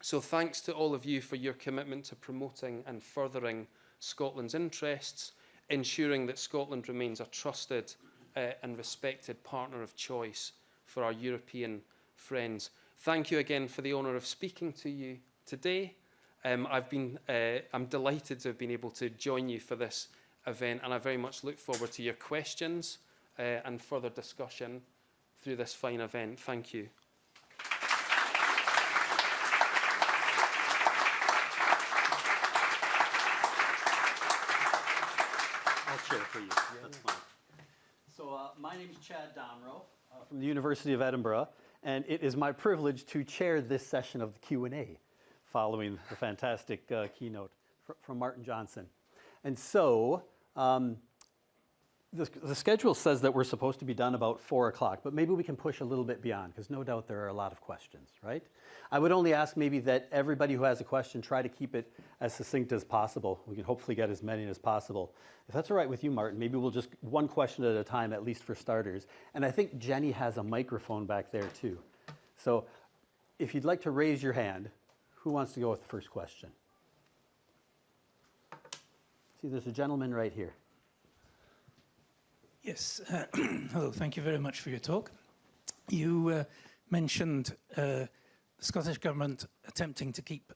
So thanks to all of you for your commitment to promoting and furthering Scotland's interests, ensuring that Scotland remains a trusted and respected partner of choice for our European friends. Thank you again for the honour of speaking to you today. I'm delighted to have been able to join you for this event, and I very much look forward to your questions and further discussion through this fine event. Thank you. I'll chair for you. That's fine. So my name is Chad Domro from the University of Edinburgh, and it is my privilege to chair this session of the Q&A following the fantastic keynote from Martin Johnson. And so the schedule says that we're supposed to be done about 4 o'clock, but maybe we can push a little bit beyond, because no doubt there are a lot of questions, right? I would only ask maybe that everybody who has a question try to keep it as succinct as possible. We can hopefully get as many as possible. If that's all right with you, Martin, maybe we'll just one question at a time, at least for starters. And I think Jenny has a microphone back there too. So if you'd like to raise your hand, who wants to go with the first question? See, there's a gentleman right here. Yes, hello, thank you very much for your talk. You mentioned the Scottish Government attempting to keep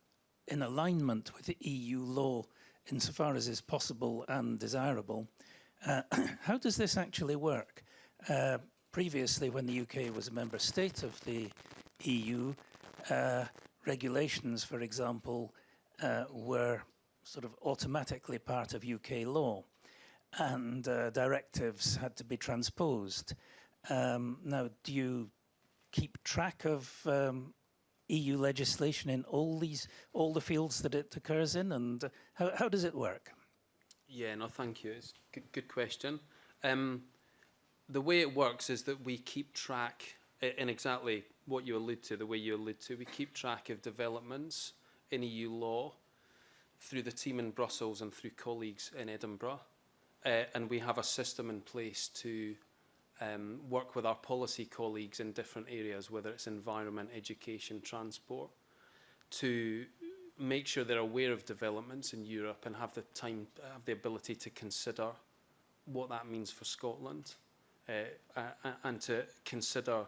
in alignment with the EU law insofar as is possible and desirable. How does this actually work? Previously, when the UK was a member state of the EU, regulations, for example, were sort of automatically part of UK law, and directives had to be transposed. Now, do you keep track of EU legislation in all the fields that it occurs in, and how does it work? Yeah, no, thank you. It's a good question. The way it works is that we keep track, in exactly what you allude to, the way you allude to, we keep track of developments in EU law through the team in Brussels and through colleagues in Edinburgh. And we have a system in place to work with our policy colleagues in different areas, whether it's environment, education, transport, to make sure they're aware of developments in Europe and have the ability to consider what that means for Scotland, and to consider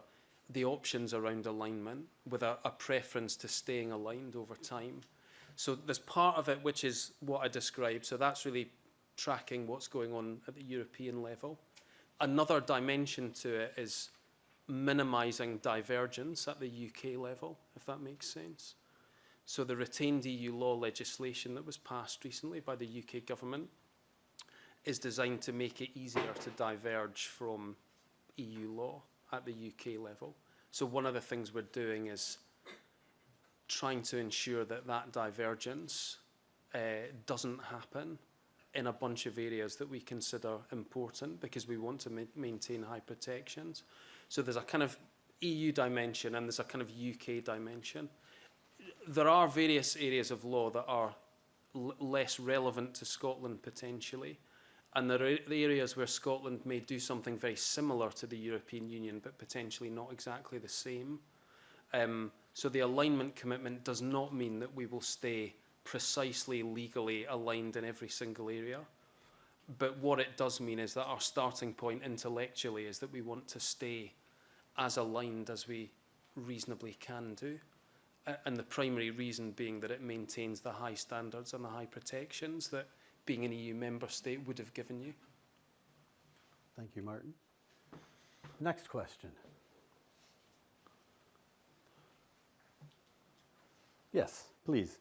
the options around alignment with a preference to staying aligned over time. So there's part of it which is what I described, so that's really tracking what's going on at the European level. Another dimension to it is minimising divergence at the UK level, if that makes sense. So the retained EU law legislation that was passed recently by the UK government is designed to make it easier to diverge from EU law at the UK level. So one of the things we're doing is trying to ensure that that divergence doesn't happen in a bunch of areas that we consider important because we want to maintain high protections. So there's a kind of EU dimension and there's a kind of UK dimension. There are various areas of law that are less relevant to Scotland potentially, and there are the areas where Scotland may do something very similar to the European Union but potentially not exactly the same. So the alignment commitment does not mean that we will stay precisely legally aligned in every single area. But what it does mean is that our starting point intellectually is that we want to stay as aligned as we reasonably can do. And the primary reason being that it maintains the high standards and the high protections that being an EU member state would have given you. Thank you, Martin. Next question. Yes, please.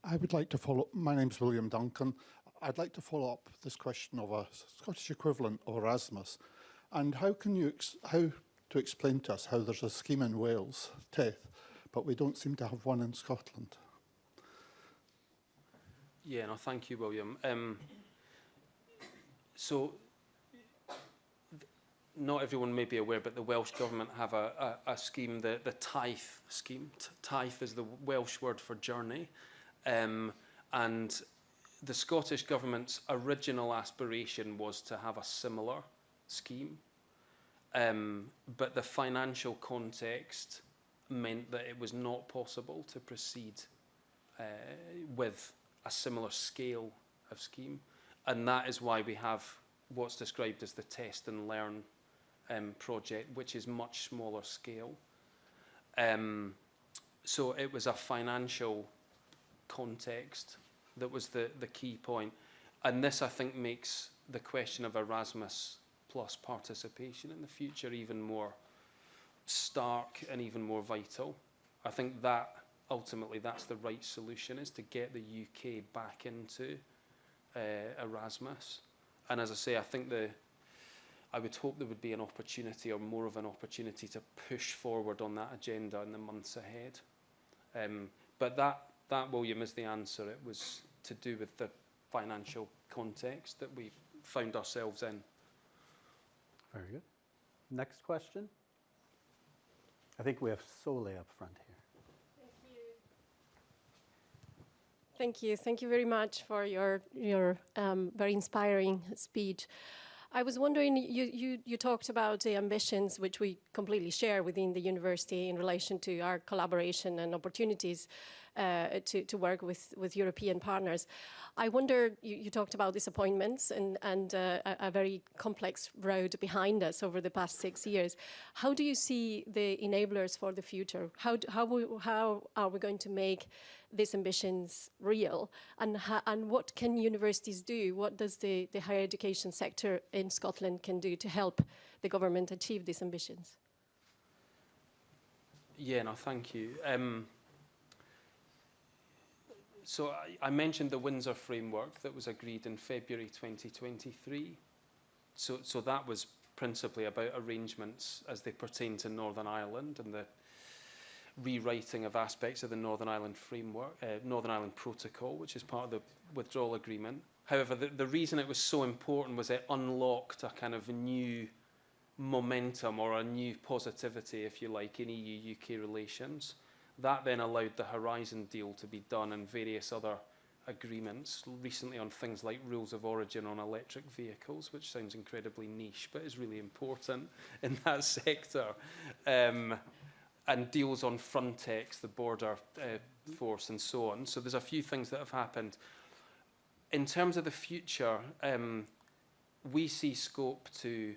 I would like to follow, my name's William Duncan. I'd like to follow up this question of a Scottish equivalent of Erasmus. And how to explain to us how there's a scheme in Wales, TETH, but we don't seem to have one in Scotland? Yeah, no, thank you, William. So, not everyone may be aware, but the Welsh Government have a scheme, the tithe scheme. Tithe is the Welsh word for journey. And the Scottish Government's original aspiration was to have a similar scheme. But the financial context meant that it was not possible to proceed with a similar scale of scheme. And that is why we have what's described as the test and learn project, which is much smaller scale. So it was a financial context that was the key point. And this, I think, makes the question of Erasmus plus participation in the future even more stark and even more vital. I think that ultimately that's the right solution, is to get the UK back into Erasmus. And as I say, I think I would hope there would be an opportunity, or more of an opportunity, to push forward on that agenda in the months ahead. But that, William, is the answer. It was to do with the financial context that we found ourselves in. Very good. Next question. I think we have Sole up front here. Thank you. Thank you very much for your very inspiring speech. I was wondering, you talked about the ambitions which we completely share within the university in relation to our collaboration and opportunities to work with European partners. I wonder, you talked about disappointments and a very complex road behind us over the past 6 years. How do you see the enablers for the future? How are we going to make these ambitions real? And what can universities do? What does the higher education sector in Scotland can do to help the government achieve these ambitions? Yeah, no, thank you. So I mentioned the Windsor framework that was agreed in February 2023. So that was principally about arrangements as they pertain to Northern Ireland and the rewriting of aspects of the Northern Ireland framework, Northern Ireland Protocol, which is part of the withdrawal agreement. However, the reason it was so important was it unlocked a kind of new momentum, or a new positivity, if you like, in EU-UK relations. That then allowed the Horizon deal to be done, and various other agreements recently on things like rules of origin on electric vehicles, which sounds incredibly niche, but is really important in that sector. And deals on Frontex, the border force, and so on. So there's a few things that have happened. In terms of the future, we see scope to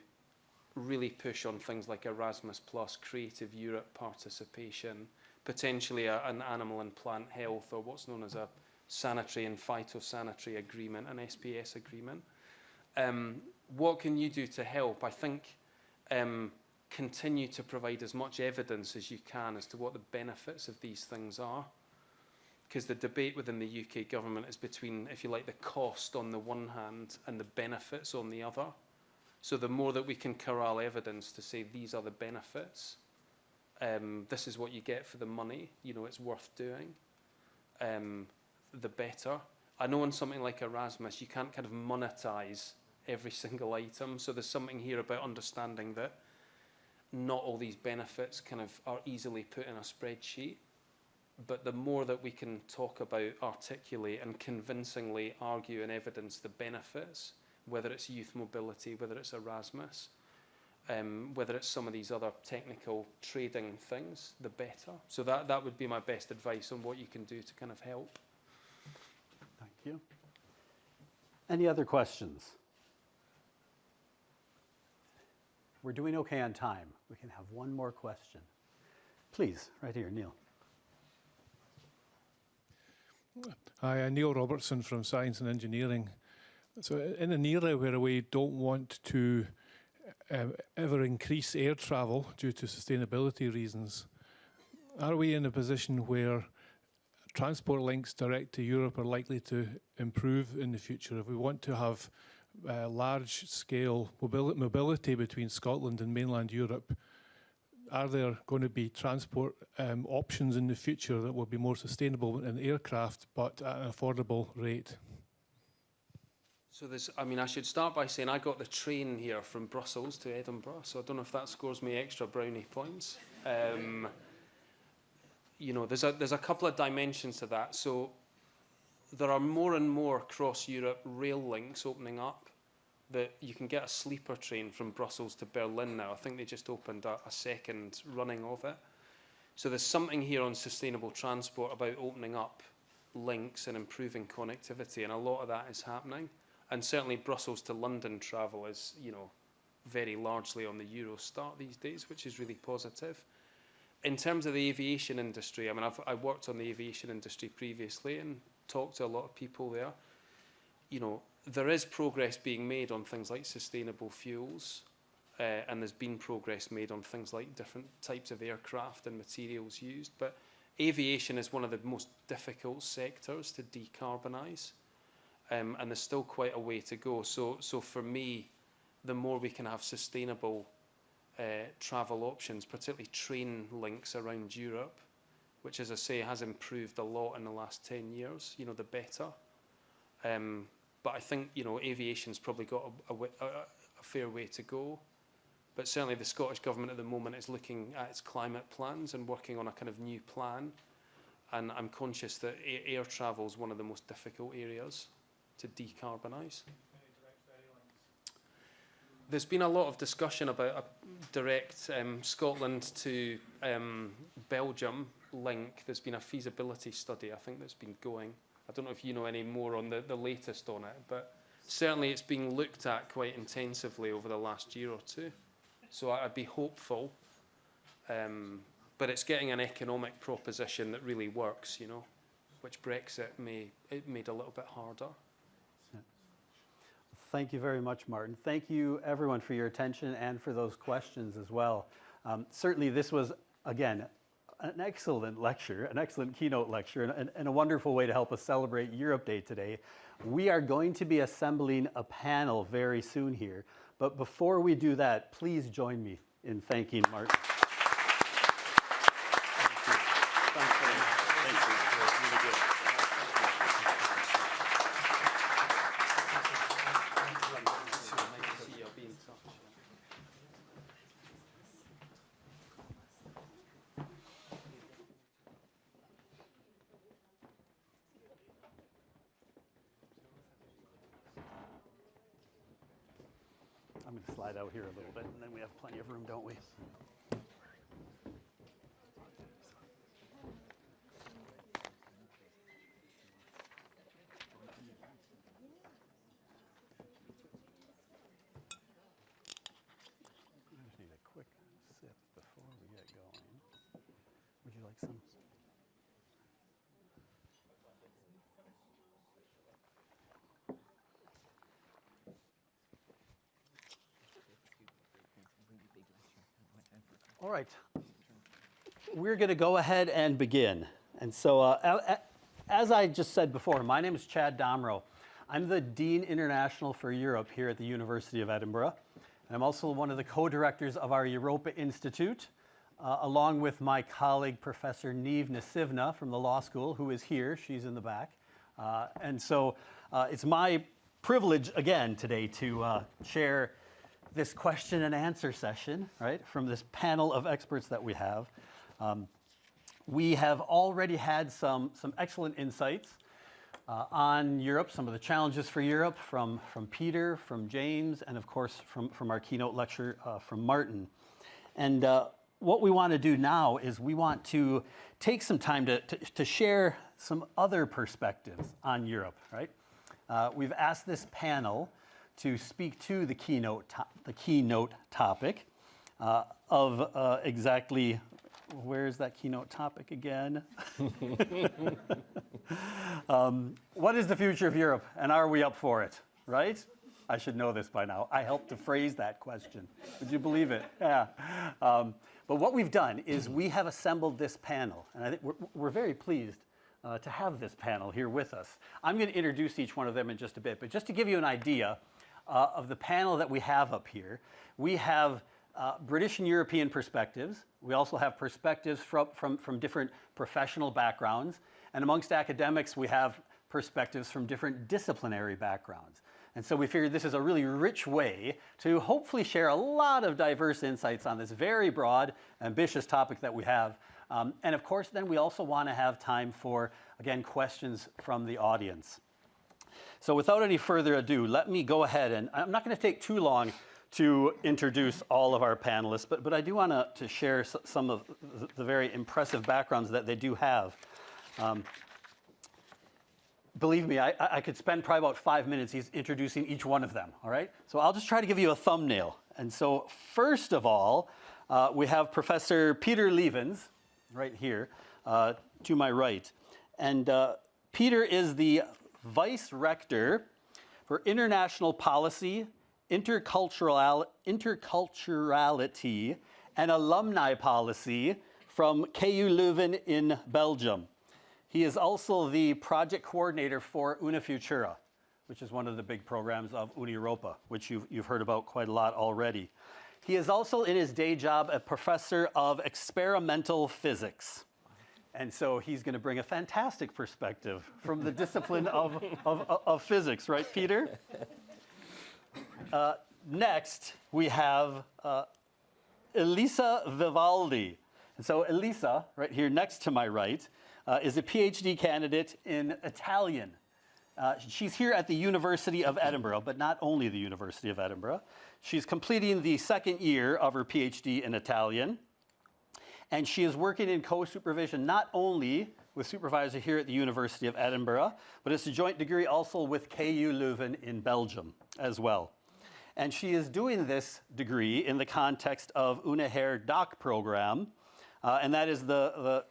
really push on things like Erasmus+, Creative Europe participation, potentially an animal and plant health, or what's known as a sanitary and phytosanitary agreement, an SPS agreement. What can you do to help? I think continue to provide as much evidence as you can as to what the benefits of these things are. Because the debate within the UK government is between, if you like, the cost on the one hand and the benefits on the other. So the more that we can corral evidence to say these are the benefits, this is what you get for the money, you know, it's worth doing, the better. I know in something like Erasmus, you can't kind of monetize every single item. So there's something here about understanding that not all these benefits kind of are easily put in a spreadsheet. But the more that we can talk about, articulate, and convincingly argue and evidence the benefits, whether it's youth mobility, whether it's Erasmus, whether it's some of these other technical trading things, the better. So that would be my best advice on what you can do to kind of help. Thank you. Any other questions? We're doing okay on time. We can have one more question. Please, right here, Neil. Hi, I'm Neil Robertson from Science and Engineering. So in an era where we don't want to ever increase air travel due to sustainability reasons, are we in a position where transport links direct to Europe are likely to improve in the future? If we want to have large-scale mobility between Scotland and mainland Europe, are there going to be transport options in the future that will be more sustainable in aircraft but at an affordable rate? So there's, I mean, I should start by saying I got the train here from Brussels to Edinburgh, so I don't know if that scores me extra brownie points. You know, there's a couple of dimensions to that. So there are more and more cross-Europe rail links opening up, that you can get a sleeper train from Brussels to Berlin now. I think they just opened a second running of it. So there's something here on sustainable transport about opening up links and improving connectivity, and a lot of that is happening. And certainly Brussels to London travel is, you know, very largely on the Eurostar these days, which is really positive. In terms of the aviation industry, I mean, I worked on the aviation industry previously and talked to a lot of people there. You know, there is progress being made on things like sustainable fuels, and there's been progress made on things like different types of aircraft and materials used, but aviation is one of the most difficult sectors to decarbonise, and there's still quite a way to go. So for me, the more we can have sustainable travel options, particularly train links around Europe, which, as I say, has improved a lot in the last 10 years, you know, the better. But I think, you know, aviation's probably got a fair way to go. But certainly the Scottish Government at the moment is looking at its climate plans and working on a kind of new plan. And I'm conscious that air travel is one of the most difficult areas to decarbonise. There's been a lot of discussion about a direct Scotland to Belgium link. There's been a feasibility study, I think, that's been going. I don't know if you know any more on the latest on it, but certainly it's being looked at quite intensively over the last year or two. So I'd be hopeful, but it's getting an economic proposition that really works, you know, which Brexit made a little bit harder. Thank you very much, Martin. Thank you, everyone, for your attention and for those questions as well. Certainly, this was, again, an excellent lecture, an excellent keynote lecture, and a wonderful way to help us celebrate Europe Day today. We are going to be assembling a panel very soon here, but before we do that, please join me in thanking Martin. I'm going to slide out here a little bit, and then we have plenty of room, don't we? I just need a quick sip before we get going. Would you like some? All right, we're going to go ahead and begin. And so, as I just said before, my name is Chad Domro. I'm the Dean International for Europe here at the University of Edinburgh. And I'm also one of the co-directors of our Europa Institute, along with my colleague, Professor Niamh Nassivna from the law school, who is here. She's in the back. And so it's my privilege again today to chair this question and answer session, right, from this panel of experts that we have. We have already had some excellent insights on Europe, some of the challenges for Europe from Peter, from James, and of course from our keynote lecture from Martin. And what we want to do now is we want to take some time to share some other perspectives on Europe, right? We've asked this panel to speak to the keynote topic of exactly, where's that keynote topic again? What is the future of Europe, and are we up for it, right? I should know this by now. I helped to phrase that question. Would you believe it? Yeah. But what we've done is we have assembled this panel, and I think we're very pleased to have this panel here with us. I'm going to introduce each one of them in just a bit, but just to give you an idea of the panel that we have up here, we have British and European perspectives. We also have perspectives from different professional backgrounds. And amongst academics, we have perspectives from different disciplinary backgrounds. And so we figured this is a really rich way to hopefully share a lot of diverse insights on this very broad, ambitious topic that we have. And of course, then we also want to have time for, again, questions from the audience. So without any further ado, let me go ahead, and I'm not going to take too long to introduce all of our panelists, but I do want to share some of the very impressive backgrounds that they do have. Believe me, I could spend probably about 5 minutes introducing each one of them, all right? So I'll just try to give you a thumbnail. And so first of all, we have Professor Peter Levens, right here, to my right. And Peter is the Vice Rector for International Policy, Interculturality, and Alumni Policy from KU Leuven in Belgium. He is also the project coordinator for Una.Futura, which is one of the big programs of Una Europa, which you've heard about quite a lot already. He is also, in his day job, a professor of experimental physics. And so he's going to bring a fantastic perspective from the discipline of physics, right, Peter? Next, we have Elisa Vivaldi. And so Elisa, right here next to my right, is a PhD candidate in Italian. She's here at the University of Edinburgh, but not only the University of Edinburgh. She's completing the second year of her PhD in Italian. And she is working in co-supervision not only with supervisor here at the University of Edinburgh, but it's a joint degree also with KU Leuven in Belgium as well. And she is doing this degree in the context of Una Her Doc program, and that is the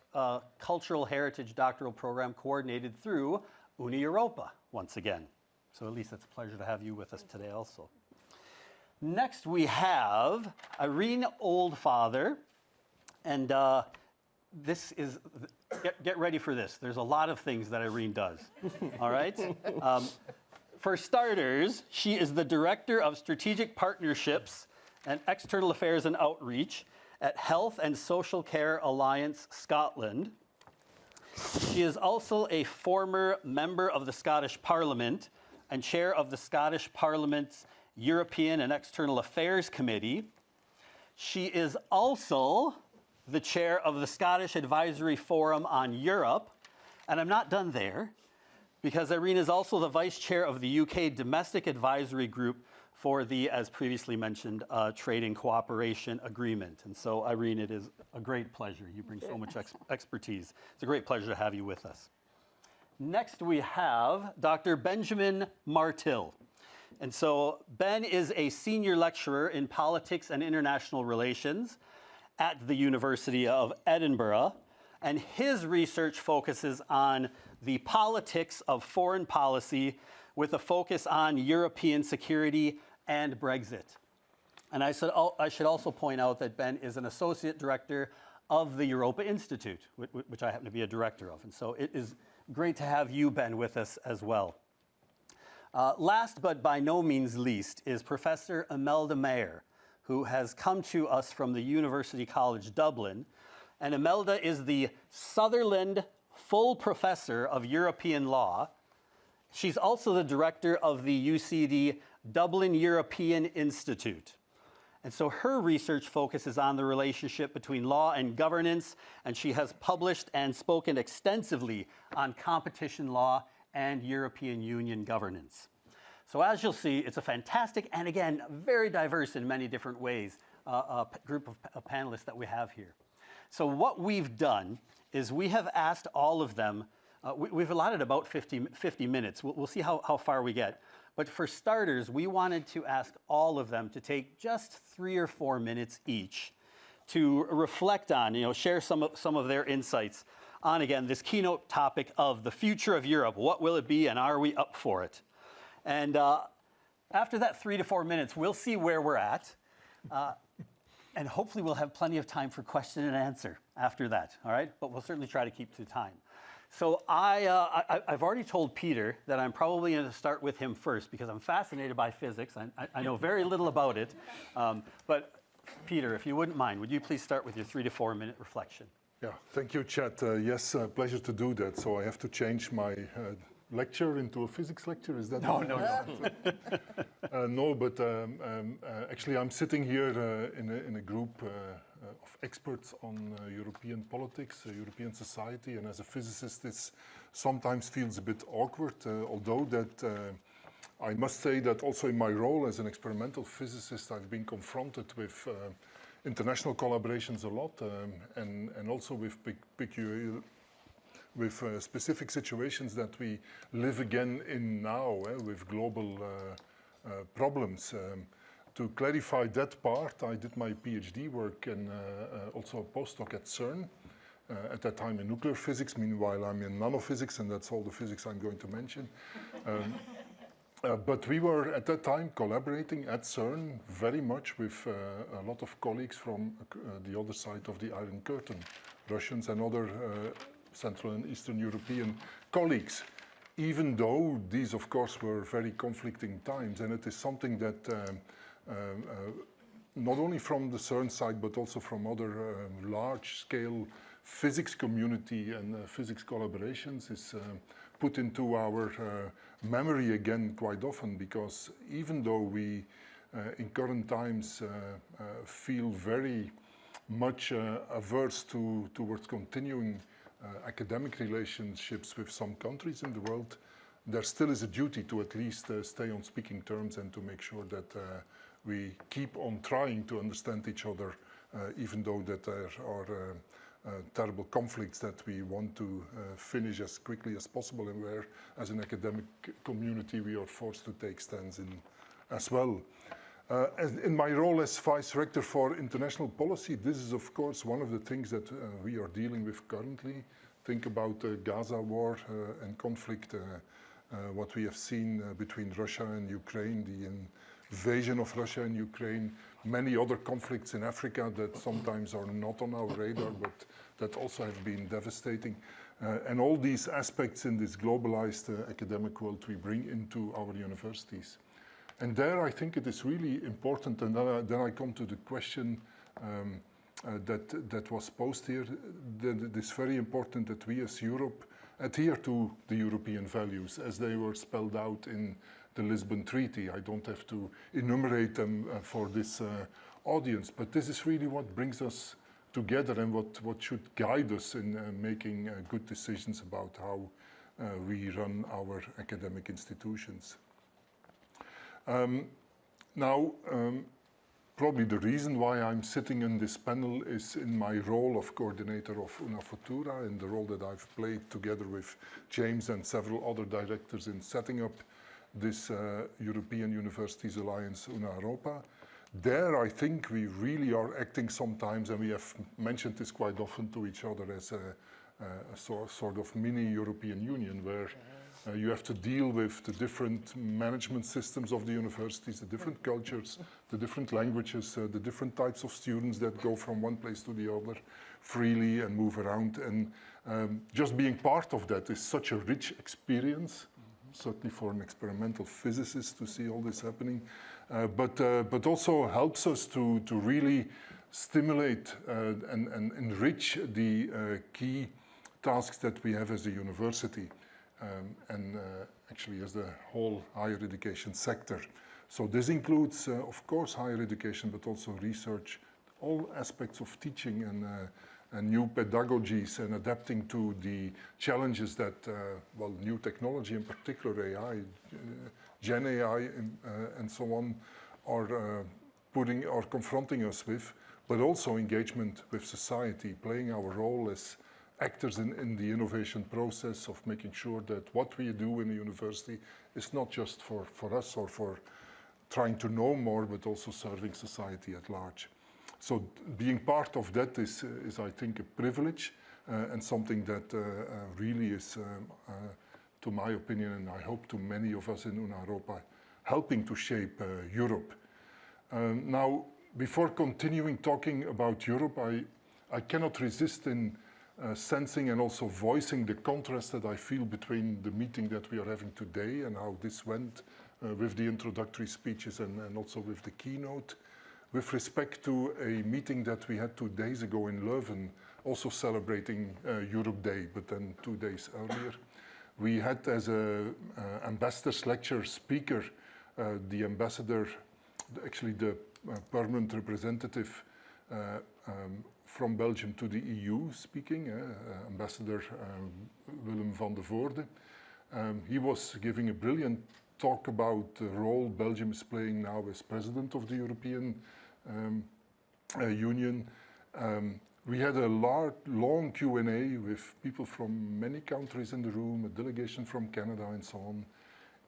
Cultural Heritage Doctoral Program coordinated through Una Europa, once again. So Elisa, it's a pleasure to have you with us today also. Next we have Irene Oldfather, and this is, get ready for this. There's a lot of things that Irene does, all right? For starters, she is the Director of Strategic Partnerships and External Affairs and Outreach at Health and Social Care Alliance Scotland. She is also a former member of the Scottish Parliament and chair of the Scottish Parliament's European and External Affairs Committee. She is also the chair of the Scottish Advisory Forum on Europe. And I'm not done there, because Irene is also the vice chair of the UK Domestic Advisory Group for the, as previously mentioned, Trading Cooperation Agreement. And so, Irene, it is a great pleasure. You bring so much expertise. It's a great pleasure to have you with us. Next, we have Dr. Benjamin Martill. And so, Ben is a senior lecturer in politics and international relations at the University of Edinburgh. And his research focuses on the politics of foreign policy with a focus on European security and Brexit. And I should also point out that Ben is an associate director of the Europa Institute, which I happen to be a director of. And so it is great to have you, Ben, with us as well. Last but by no means least is Professor Imelda Mayer, who has come to us from the University College Dublin. And Imelda is the Sutherland Full Professor of European Law. She's also the director of the UCD Dublin European Institute. And so her research focuses on the relationship between law and governance, and she has published and spoken extensively on competition law and European Union governance. So as you'll see, it's a fantastic and again, very diverse in many different ways group of panelists that we have here. So what we've done is we have asked all of them, we've allotted about 50 minutes. We'll see how far we get. But for starters, we wanted to ask all of them to take just 3 or 4 minutes each to reflect on, share some of their insights on, again, this keynote topic of the future of Europe. What will it be and are we up for it? And after that 3 to 4 minutes, we'll see where we're at. And hopefully we'll have plenty of time for question and answer after that, all right? But we'll certainly try to keep to time. So I've already told Peter that I'm probably going to start with him first because I'm fascinated by physics. I know very little about it. But Peter, if you wouldn't mind, would you please start with your 3 to 4 minute reflection? Yeah, thank you, Chad. Yes, pleasure to do that. So I have to change my lecture into a physics lecture, is that? No. No, but actually I'm sitting here in a group of experts on European politics, European society, and as a physicist this sometimes feels a bit awkward, although that I must say that also in my role as an experimental physicist I've been confronted with international collaborations a lot, and also with specific situations that we live again in now, with global problems. To clarify that part, I did my PhD work and also a postdoc at CERN, at that time in nuclear physics. Meanwhile, I'm in nanophysics, and that's all the physics I'm going to mention. But we were at that time collaborating at CERN very much with a lot of colleagues from the other side of the Iron Curtain, Russians and other Central and Eastern European colleagues, even though these of course were very conflicting times. And it is something that not only from the CERN side but also from other large-scale physics community and physics collaborations is put into our memory again quite often, because even though we in current times feel very much averse towards continuing academic relationships with some countries in the world, there still is a duty to at least stay on speaking terms and to make sure that we keep on trying to understand each other, even though that there are terrible conflicts that we want to finish as quickly as possible, and where, as an academic community, we are forced to take stands in as well. In my role as Vice Rector for International Policy, this is of course one of the things that we are dealing with currently. Think about the Gaza war and conflict, what we have seen between Russia and Ukraine, the invasion of Russia and Ukraine, many other conflicts in Africa that sometimes are not on our radar, but that also have been devastating. And all these aspects in this globalized academic world we bring into our universities. And there I think it is really important, and then I come to the question that was posed here, that it is very important that we as Europe adhere to the European values as they were spelled out in the Lisbon Treaty. I don't have to enumerate them for this audience, but this is really what brings us together and what should guide us in making good decisions about how we run our academic institutions. Probably the reason why I'm sitting in this panel is in my role of coordinator of Una.Futura, in the role that I've played together with James and several other directors in setting up this European Universities Alliance, Una Europa. There I think we really are acting sometimes, and we have mentioned this quite often to each other, as a sort of mini European Union, where you have to deal with the different management systems of the universities, the different cultures, the different languages, the different types of students that go from one place to the other freely and move around. And just being part of that is such a rich experience, certainly for an experimental physicist to see all this happening, but also helps us to really stimulate and enrich the key tasks that we have as a university. And actually as the whole higher education sector. So this includes, of course, higher education, but also research, all aspects of teaching and new pedagogies, and adapting to the challenges that, well, new technology, in particular AI, Gen AI, and so on, are confronting us with, but also engagement with society, playing our role as actors in the innovation process of making sure that what we do in a university is not just for us or for trying to know more, but also serving society at large. So being part of that is I think, a privilege and something that really is, to my opinion, and I hope to many of us in Una Europa, helping to shape Europe. Now, before continuing talking about Europe, I cannot resist in sensing and also voicing the contrast that I feel between the meeting that we are having today and how this went with the introductory speeches and also with the keynote, with respect to a meeting that we had 2 days ago in Leuven, also celebrating Europe Day, but then 2 days earlier. We had as an ambassador's lecture speaker, the ambassador, actually the permanent representative from Belgium to the EU speaking, Ambassador Willem van de Voorde. He was giving a brilliant talk about the role Belgium is playing now as President of the European Union. We had a long Q&A with people from many countries in the room, a delegation from Canada and so on.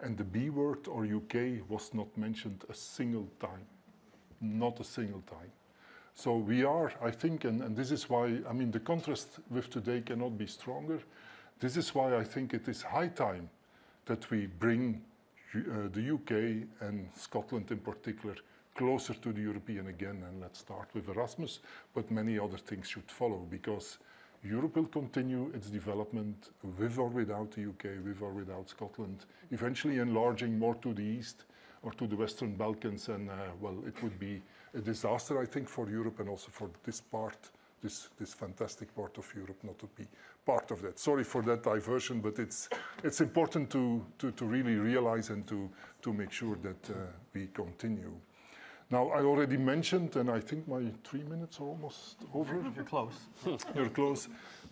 And the B word or UK was not mentioned a single time. Not a single time. So we are, I think, and this is why, I mean, the contrast with today cannot be stronger. This is why I think it is high time that we bring the UK and Scotland in particular closer to the European again. And let's start with Erasmus, but many other things should follow, because Europe will continue its development with or without the UK, with or without Scotland, eventually enlarging more to the east or to the Western Balkans. And well, it would be a disaster, I think, for Europe and also for this part, this fantastic part of Europe not to be part of that. Sorry for that diversion, but it's important to really realize and to make sure that we continue. Now, I already mentioned, and I think my 3 minutes are almost over. You're close. You're close.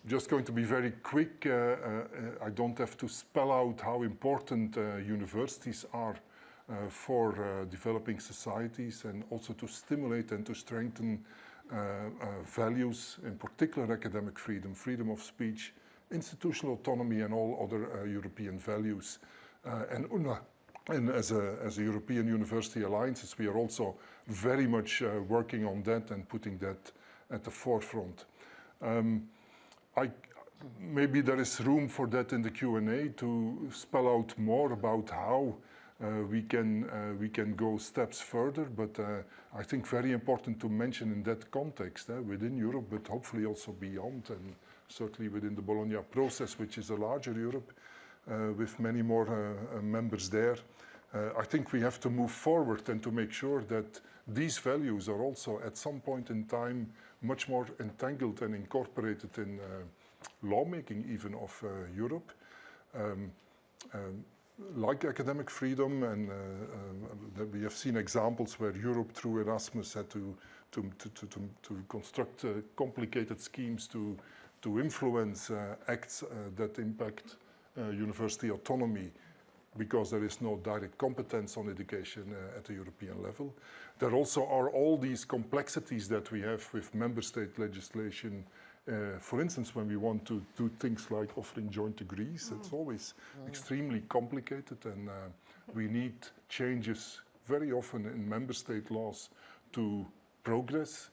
Just going to be very quick. I don't have to spell out how important universities are for developing societies, and also to stimulate and to strengthen values, in particular academic freedom, freedom of speech, institutional autonomy, and all other European values. And Una, and as a European University Alliances, we are also very much working on that and putting that at the forefront. Maybe there is room for that in the Q&A to spell out more about how we can go steps further, but I think very important to mention in that context, within Europe, but hopefully also beyond, and certainly within the Bologna process, which is a larger Europe with many more members there. I think we have to move forward and to make sure that these values are also at some point in time much more entangled and incorporated in lawmaking even of Europe. Like academic freedom, and we have seen examples where Europe through Erasmus had to construct complicated schemes to influence acts that impact university autonomy, because there is no direct competence on education at the European level. There also are all these complexities that we have with member state legislation. For instance, when we want to do things like offering joint degrees, it's always extremely complicated, and we need changes very often in member state laws to progress.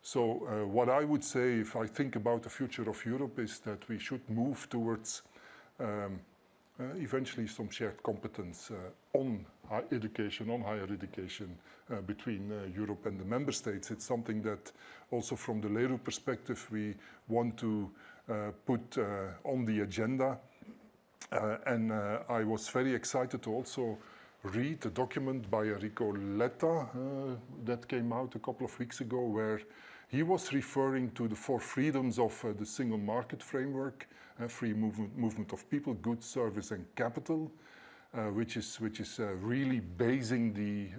So what I would say, if I think about the future of Europe, is that we should move towards eventually some shared competence on higher education between Europe and the member states. It's something that also from the LERU perspective we want to put on the agenda. And I was very excited to also read a document by Enrico Letta that came out a couple of weeks ago, where he was referring to the 4 freedoms of the single market framework, free movement of people, goods, service, and capital, which is really basing the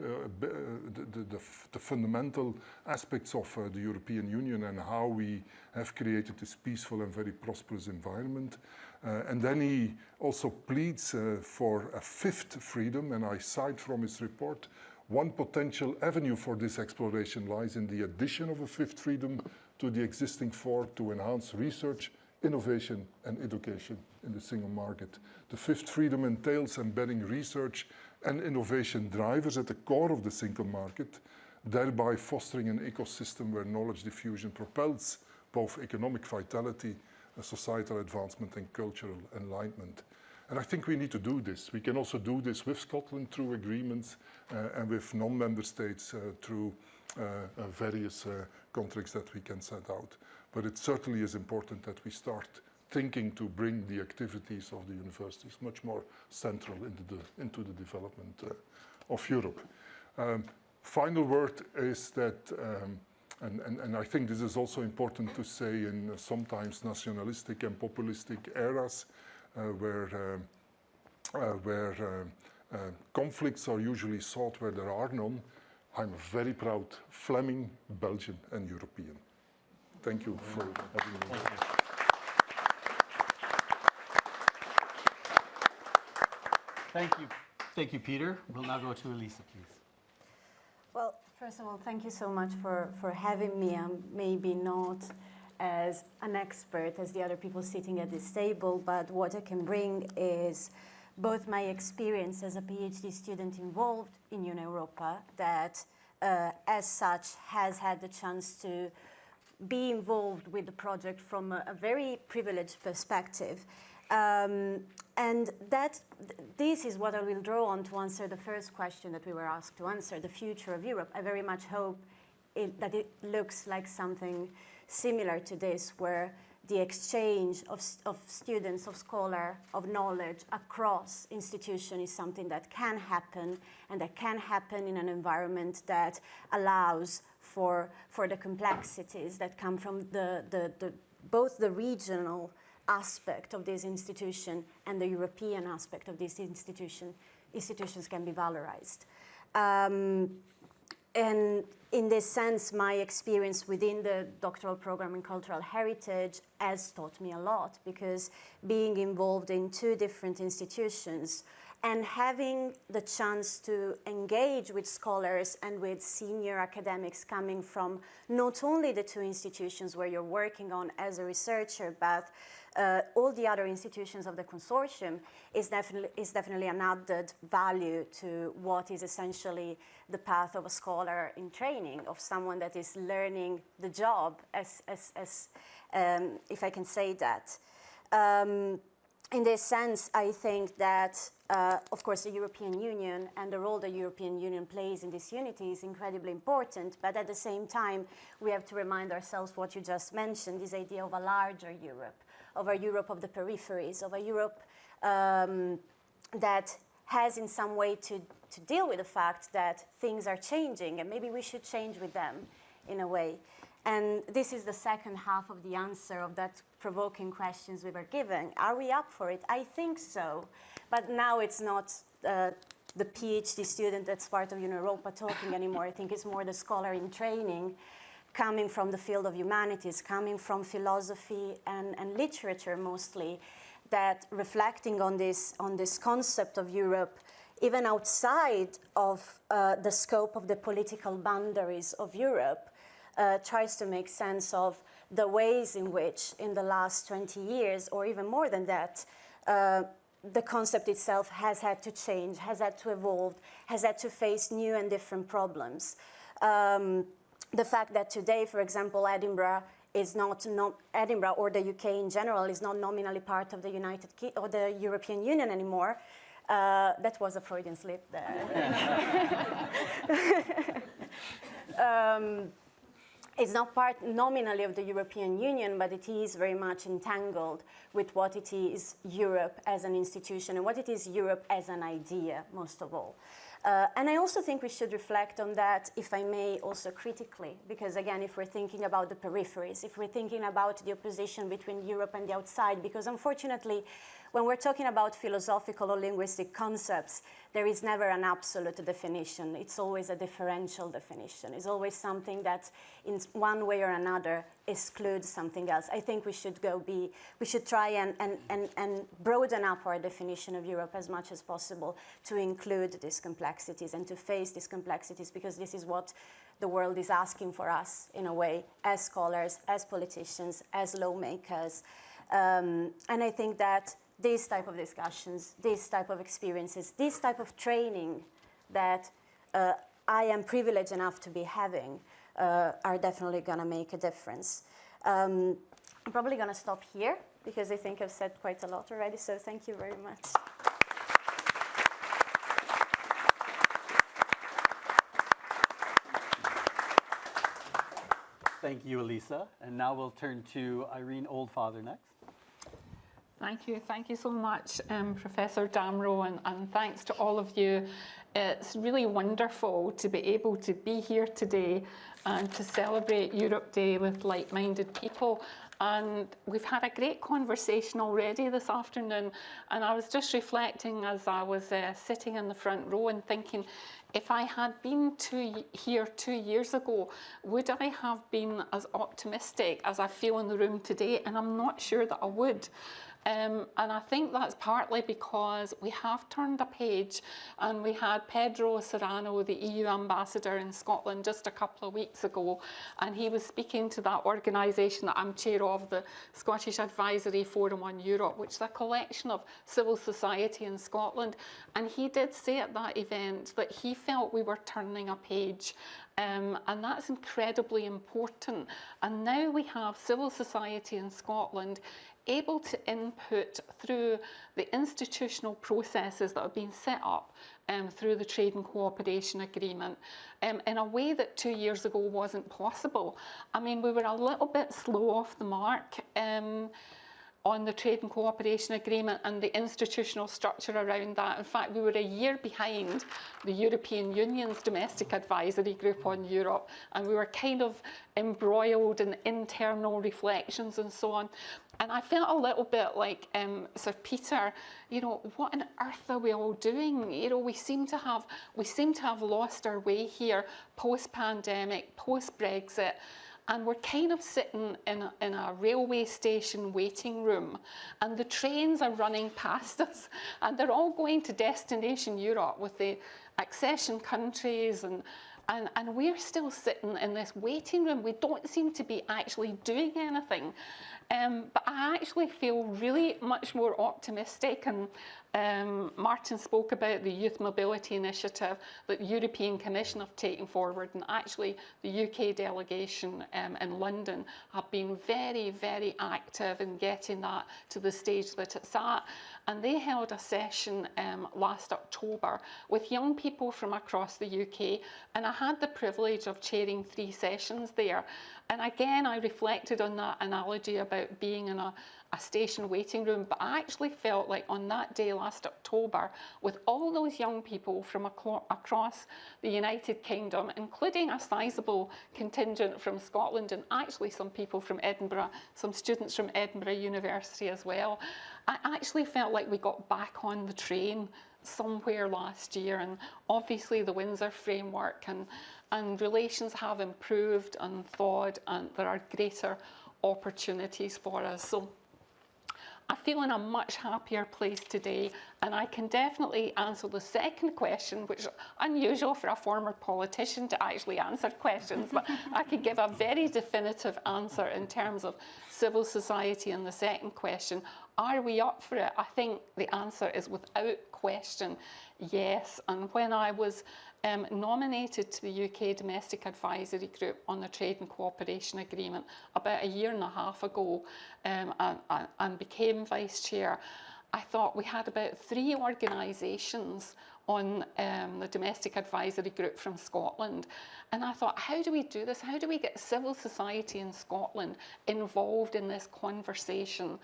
fundamental aspects of the European Union and how we have created this peaceful and very prosperous environment. And then he also pleads for a 5th freedom, and I cite from his report, one potential avenue for this exploration lies in the addition of a 5th freedom to the existing 4 to enhance research, innovation, and education in the single market. The 5th freedom entails embedding research and innovation drivers at the core of the single market, thereby fostering an ecosystem where knowledge diffusion propels both economic vitality, societal advancement, and cultural enlightenment. And I think we need to do this. We can also do this with Scotland through agreements and with non-member states through various contracts that we can set out. But it certainly is important that we start thinking to bring the activities of the universities much more central into the development of Europe. Final word is that, and I think this is also important to say in sometimes nationalistic and populistic eras, where conflicts are usually sought where there are none. I'm a very proud Fleming, Belgian and European. Thank you for having me. Thank you. Thank you, Peter. We'll now go to Elisa, please. Well, first of all, thank you so much for having me. I'm maybe not as an expert as the other people sitting at this table, but what I can bring is both my experience as a PhD student involved in Una Europa, that as such has had the chance to be involved with the project from a very privileged perspective. And this is what I will draw on to answer the first question that we were asked to answer, the future of Europe. I very much hope that it looks like something similar to this, where the exchange of students, of scholars, of knowledge across institutions is something that can happen, and that can happen in an environment that allows for the complexities that come from both the regional aspect of this institution and the European aspect of this institutions can be valorized. And in this sense, my experience within the doctoral program in cultural heritage has taught me a lot, because being involved in two different institutions and having the chance to engage with scholars and with senior academics coming from not only the two institutions where you're working on as a researcher, but all the other institutions of the consortium is definitely an added value to what is essentially the path of a scholar in training, of someone that is learning the job, if I can say that. In this sense, I think that, of course, the European Union and the role the European Union plays in this unity is incredibly important, but at the same time, we have to remind ourselves what you just mentioned, this idea of a larger Europe, of a Europe of the peripheries, of a Europe that has in some way to deal with the fact that things are changing, and maybe we should change with them in a way. And this is the second half of the answer of that provoking questions we were given. Are we up for it? I think so. But now it's not the PhD student that's part of Una Europa talking anymore. I think it's more the scholar in training, coming from the field of humanities, coming from philosophy and literature mostly, that reflecting on this concept of Europe, even outside of the scope of the political boundaries of Europe, tries to make sense of the ways in which in the last 20 years, or even more than that, the concept itself has had to change, has had to evolve, has had to face new and different problems. The fact that today, for example, Edinburgh is Edinburgh or the UK in general is not nominally part of the the European Union anymore. That was a Freudian slip there. It's not part nominally of the European Union, but it is very much entangled with what it is Europe as an institution and what it is Europe as an idea, most of all. And I also think we should reflect on that, if I may, also critically, because again, if we're thinking about the peripheries, if we're thinking about the opposition between Europe and the outside, because unfortunately, when we're talking about philosophical or linguistic concepts, there is never an absolute definition. It's always a differential definition. It's always something that in one way or another excludes something else. I think we should try and broaden up our definition of Europe as much as possible to include these complexities and to face these complexities, because this is what the world is asking for us in a way, as scholars, as politicians, as lawmakers. And I think that these type of discussions, these type of experiences, this type of training that I am privileged enough to be having are definitely going to make a difference. I'm probably going to stop here because I think I've said quite a lot already, so thank you very much. Thank you, Elisa. And now we'll turn to Irene Oldfather next. Thank you so much, Professor Damrow, and thanks to all of you. It's really wonderful to be able to be here today and to celebrate Europe Day with like-minded people. And we've had a great conversation already this afternoon. And I was just reflecting as I was sitting in the front row and thinking, if I had been here 2 years ago, would I have been as optimistic as I feel in the room today? And I'm not sure that I would. And I think that's partly because we have turned a page, and we had Pedro Serrano, the EU ambassador in Scotland, just a couple of weeks ago, and he was speaking to that organisation that I'm chair of, the Scottish Advisory Forum on Europe, which is a collection of civil society in Scotland. And he did say at that event that he felt we were turning a page. And that's incredibly important. And now we have civil society in Scotland able to input through the institutional processes that have been set up through the Trade and Cooperation Agreement in a way that 2 years ago wasn't possible. I mean, we were a little bit slow off the mark on the Trade and Cooperation Agreement and the institutional structure around that. In fact, we were a year behind the European Union's Domestic Advisory Group on Europe, and we were kind of embroiled in internal reflections and so on. And I felt a little bit like Sir Peter, you know, what on earth are we all doing? You know, we seem to have lost our way here post-pandemic, post-Brexit. And we're kind of sitting in a railway station waiting room, and the trains are running past us, and they're all going to destination Europe with the accession countries, and we're still sitting in this waiting room. We don't seem to be actually doing anything. But I actually feel really much more optimistic, and Martin spoke about the Youth Mobility Initiative that the European Commission have taken forward, and actually the UK delegation in London have been very, very active in getting that to the stage that it's at. And they held a session last October with young people from across the UK, and I had the privilege of chairing 3 sessions there. And again, I reflected on that analogy about being in a station waiting room, but I actually felt like on that day last October, with all those young people from across the United Kingdom, including a sizable contingent from Scotland, and actually some people from Edinburgh, some students from Edinburgh University as well, I actually felt like we got back on the train somewhere last year. And obviously the Windsor framework and relations have improved and thawed, and there are greater opportunities for us. So I feel in a much happier place today, and I can definitely answer the second question, which is unusual for a former politician to actually answer questions, but I can give a very definitive answer in terms of civil society. And the second question, are we up for it? I think the answer is without question, yes. And when I was nominated to the UK Domestic Advisory Group on the Trade and Cooperation Agreement about 1.5 years ago and became Vice Chair, I thought we had about 3 organisations on the Domestic Advisory Group from Scotland. And I thought, how do we do this? How do we get civil society in Scotland involved in this conversation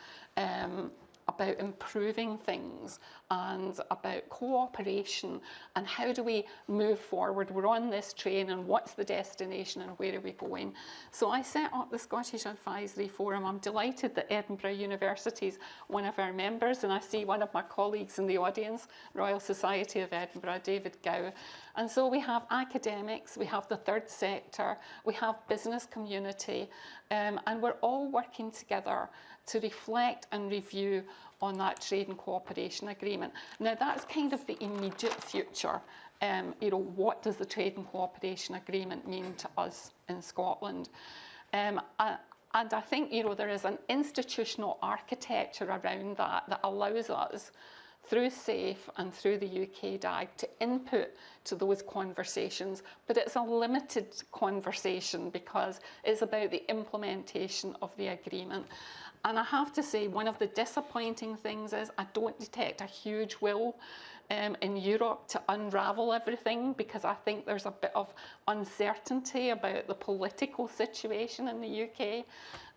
about improving things and about cooperation, and how do we move forward? We're on this train, and what's the destination and where are we going? So I set up the Scottish Advisory Forum. I'm delighted that Edinburgh University is one of our members, and I see one of my colleagues in the audience, Royal Society of Edinburgh, David Gow. And so we have academics, we have the third sector, we have business community, and we're all working together to reflect and review on that Trade and Cooperation Agreement. Now that's kind of the immediate future. You know, what does the Trade and Cooperation Agreement mean to us in Scotland? And I think, you know, there is an institutional architecture around that allows us, through SAFE and through the UK DAG, to input to those conversations, but it's a limited conversation because it's about the implementation of the agreement. And I have to say, one of the disappointing things is I don't detect a huge will in Europe to unravel everything, because I think there's a bit of uncertainty about the political situation in the UK.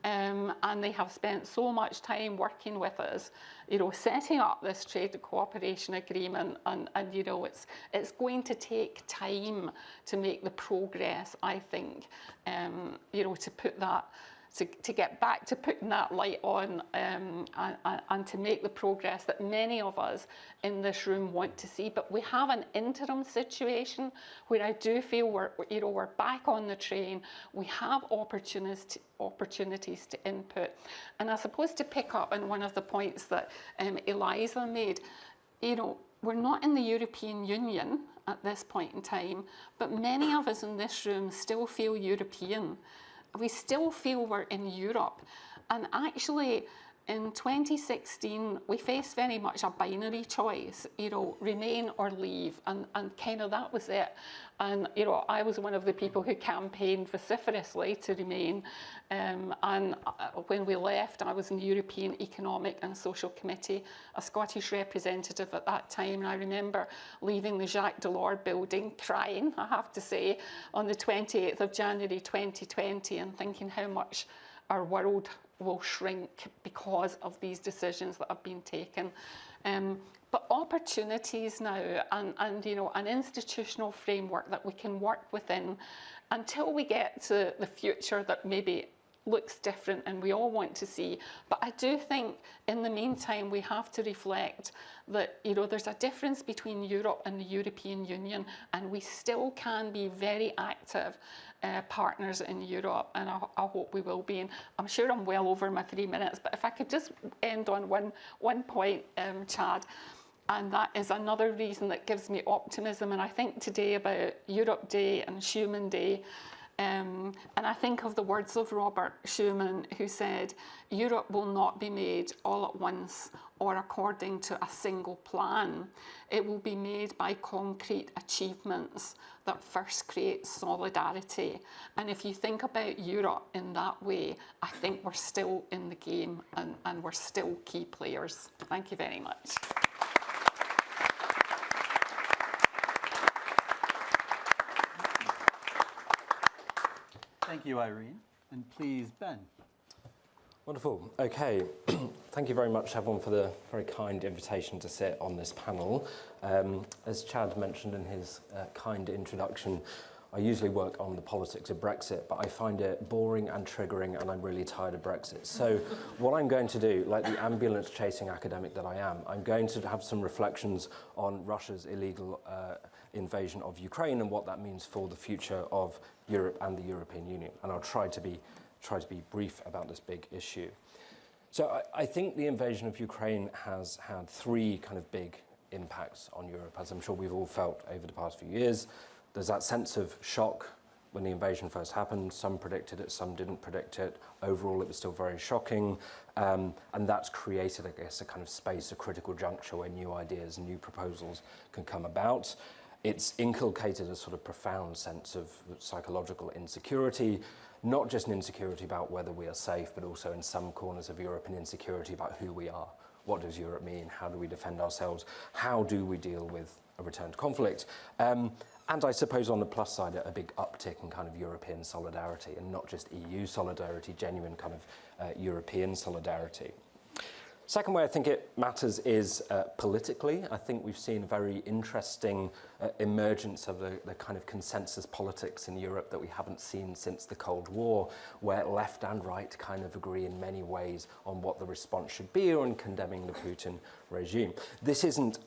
And they have spent so much time working with us, you know, setting up this Trade and Cooperation Agreement, and you know, it's going to take time to make the progress, I think, you know, to put to get back to putting that light on and to make the progress that many of us in this room want to see. But we have an interim situation where I do feel we're back on the train. We have opportunities to input. And I suppose to pick up on one of the points that Eliza made, we're not in the European Union at this point in time, but many of us in this room still feel European. We still feel we're in Europe. And actually, in 2016, we faced very much a binary choice, remain or leave, and kind of that was it. And, I was one of the people who campaigned vociferously to remain. And when we left, I was in the European Economic and Social Committee, a Scottish representative at that time. And I remember leaving the Jacques Delors building, crying, I have to say, on the 28th of January 2020, and thinking how much our world will shrink because of these decisions that have been taken. But opportunities now and an institutional framework that we can work within until we get to the future that maybe looks different and we all want to see. But I do think in the meantime we have to reflect that there's a difference between Europe and the European Union, and we still can be very active partners in Europe, and I hope we will be. And I'm sure I'm well over my 3 minutes, but if I could just end on one point, Chad, and that is another reason that gives me optimism. And I think today about Europe Day and Schuman Day, and I think of the words of Robert Schuman, who said, "Europe will not be made all at once or according to a single plan. It will be made by concrete achievements that first create solidarity." And if you think about Europe in that way, I think we're still in the game and we're still key players. Thank you very much. Thank you, Irene. And please, Ben. Wonderful. Okay. Thank you very much, everyone, for the very kind invitation to sit on this panel. As Chad mentioned in his kind introduction, I usually work on the politics of Brexit, but I find it boring and triggering, and I'm really tired of Brexit. So what I'm going to do, like the ambulance-chasing academic that I am, I'm going to have some reflections on Russia's illegal invasion of Ukraine and what that means for the future of Europe and the European Union. And I'll try to be brief about this big issue. So I think the invasion of Ukraine has had three kind of big impacts on Europe, as I'm sure we've all felt over the past few years. There's that sense of shock when the invasion first happened. Some predicted it, some didn't predict it. Overall, it was still very shocking. And that's created, I guess, a kind of space, a critical juncture where new ideas and new proposals can come about. It's inculcated a sort of profound sense of psychological insecurity, not just an insecurity about whether we are safe, but also in some corners of Europe, an insecurity about who we are. What does Europe mean? How do we defend ourselves? How do we deal with a return to conflict? And I suppose on the plus side, a big uptick in kind of European solidarity, and not just EU solidarity, genuine kind of European solidarity. Second way I think it matters is politically. I think we've seen a very interesting emergence of the kind of consensus politics in Europe that we haven't seen since the Cold War, where left and right kind of agree in many ways on what the response should be or in condemning the Putin regime. This isn't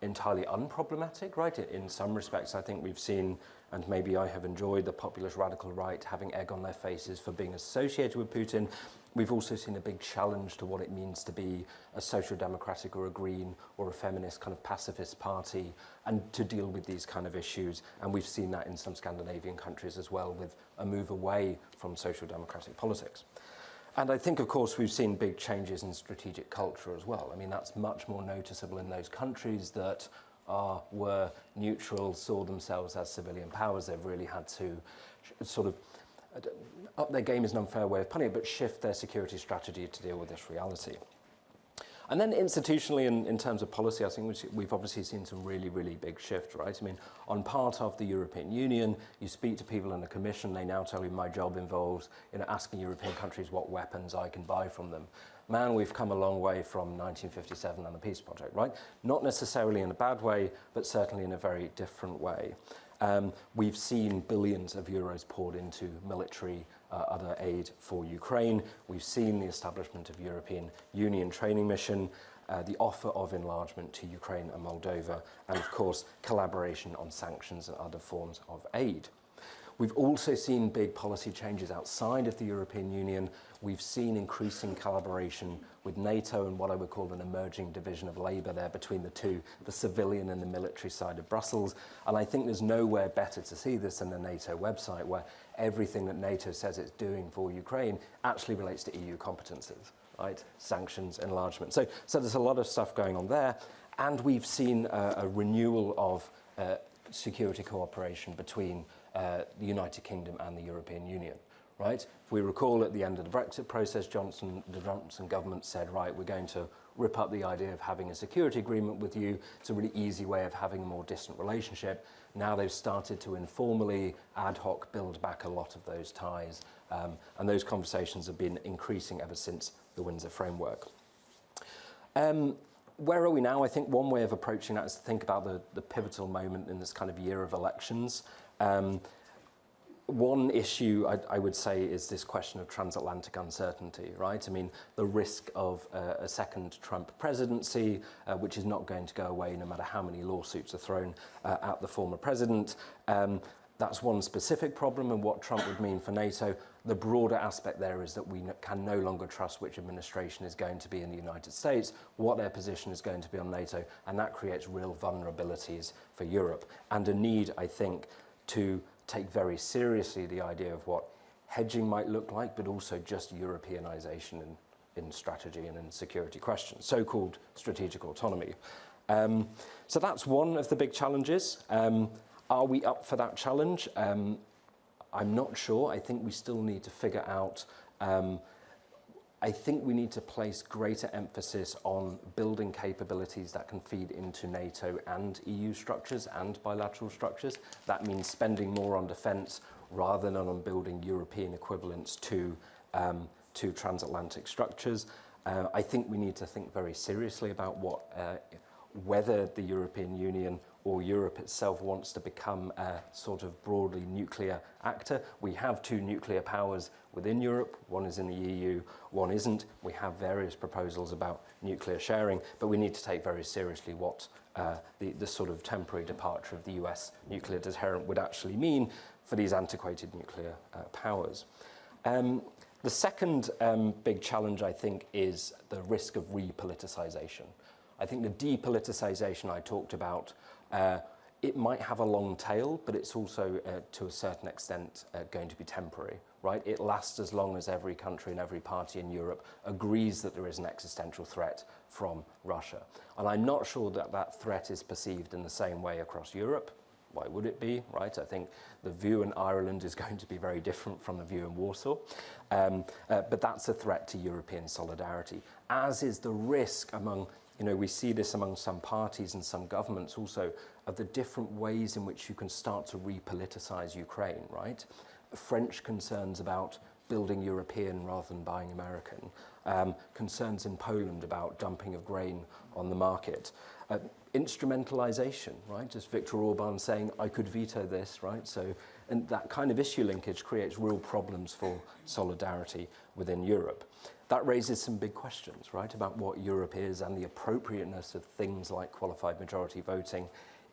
entirely unproblematic, right? In some respects, I think we've seen, and maybe I have enjoyed, the populist radical right having egg on their faces for being associated with Putin. We've also seen a big challenge to what it means to be a social democratic or a green or a feminist kind of pacifist party and to deal with these kind of issues. And we've seen that in some Scandinavian countries as well, with a move away from social democratic politics. And I think, of course, we've seen big changes in strategic culture as well. I mean, that's much more noticeable in those countries that were neutral, saw themselves as civilian powers. They've really had to sort of up their game is an unfair way of putting it, but shift their security strategy to deal with this reality. And then institutionally, in terms of policy, I think we've obviously seen some really, really big shift, right? I mean, on part of the European Union, you speak to people in the Commission, they now tell you my job involves asking European countries what weapons I can buy from them. Man, we've come a long way from 1957 and the Peace Project, right? Not necessarily in a bad way, but certainly in a very different way. We've seen billions of euros poured into military other aid for Ukraine. We've seen the establishment of European Union training mission, the offer of enlargement to Ukraine and Moldova, and of course collaboration on sanctions and other forms of aid. We've also seen big policy changes outside of the European Union. We've seen increasing collaboration with NATO and what I would call an emerging division of labour there between the two, the civilian and the military side of Brussels. And I think there's nowhere better to see this than the NATO website, where everything that NATO says it's doing for Ukraine actually relates to EU competences, right? Sanctions, enlargement. So there's a lot of stuff going on there. And we've seen a renewal of security cooperation between the United Kingdom and the European Union, right? If we recall at the end of the Brexit process, the Johnson government said, right, we're going to rip up the idea of having a security agreement with you. It's a really easy way of having a more distant relationship. Now they've started to informally, ad hoc, build back a lot of those ties. And those conversations have been increasing ever since the Windsor Framework. Where are we now? I think one way of approaching that is to think about the pivotal moment in this kind of year of elections. One issue I would say is this question of transatlantic uncertainty, right? I mean, the risk of a second Trump presidency, which is not going to go away no matter how many lawsuits are thrown at the former president. That's one specific problem and what Trump would mean for NATO. The broader aspect there is that we can no longer trust which administration is going to be in the United States, what their position is going to be on NATO, and that creates real vulnerabilities for Europe and a need, I think, to take very seriously the idea of what hedging might look like, but also just Europeanization in strategy and in security questions, so-called strategic autonomy. So that's one of the big challenges. Are we up for that challenge? I'm not sure. I think we still need to figure out, I think we need to place greater emphasis on building capabilities that can feed into NATO and EU structures and bilateral structures. That means spending more on defence rather than on building European equivalents to transatlantic structures. I think we need to think very seriously about whether the European Union or Europe itself wants to become a sort of broadly nuclear actor. We have two nuclear powers within Europe. One is in the EU, one isn't. We have various proposals about nuclear sharing, but we need to take very seriously what the sort of temporary departure of the US nuclear deterrent would actually mean for these antiquated nuclear powers. The second big challenge, I think, is the risk of repoliticization. I think the depoliticization I talked about, it might have a long tail, but it's also, to a certain extent, going to be temporary, right? It lasts as long as every country and every party in Europe agrees that there is an existential threat from Russia. And I'm not sure that that threat is perceived in the same way across Europe. Why would it be, right? I think the view in Ireland is going to be very different from the view in Warsaw. But that's a threat to European solidarity, as is the risk among, we see this among some parties and some governments also, of the different ways in which you can start to repoliticize Ukraine, right? French concerns about building European rather than buying American. Concerns in Poland about dumping of grain on the market. Instrumentalization, right? Just Viktor Orban saying, I could veto this, right? So, and that kind of issue linkage creates real problems for solidarity within Europe. That raises some big questions, right, about what Europe is and the appropriateness of things like qualified majority voting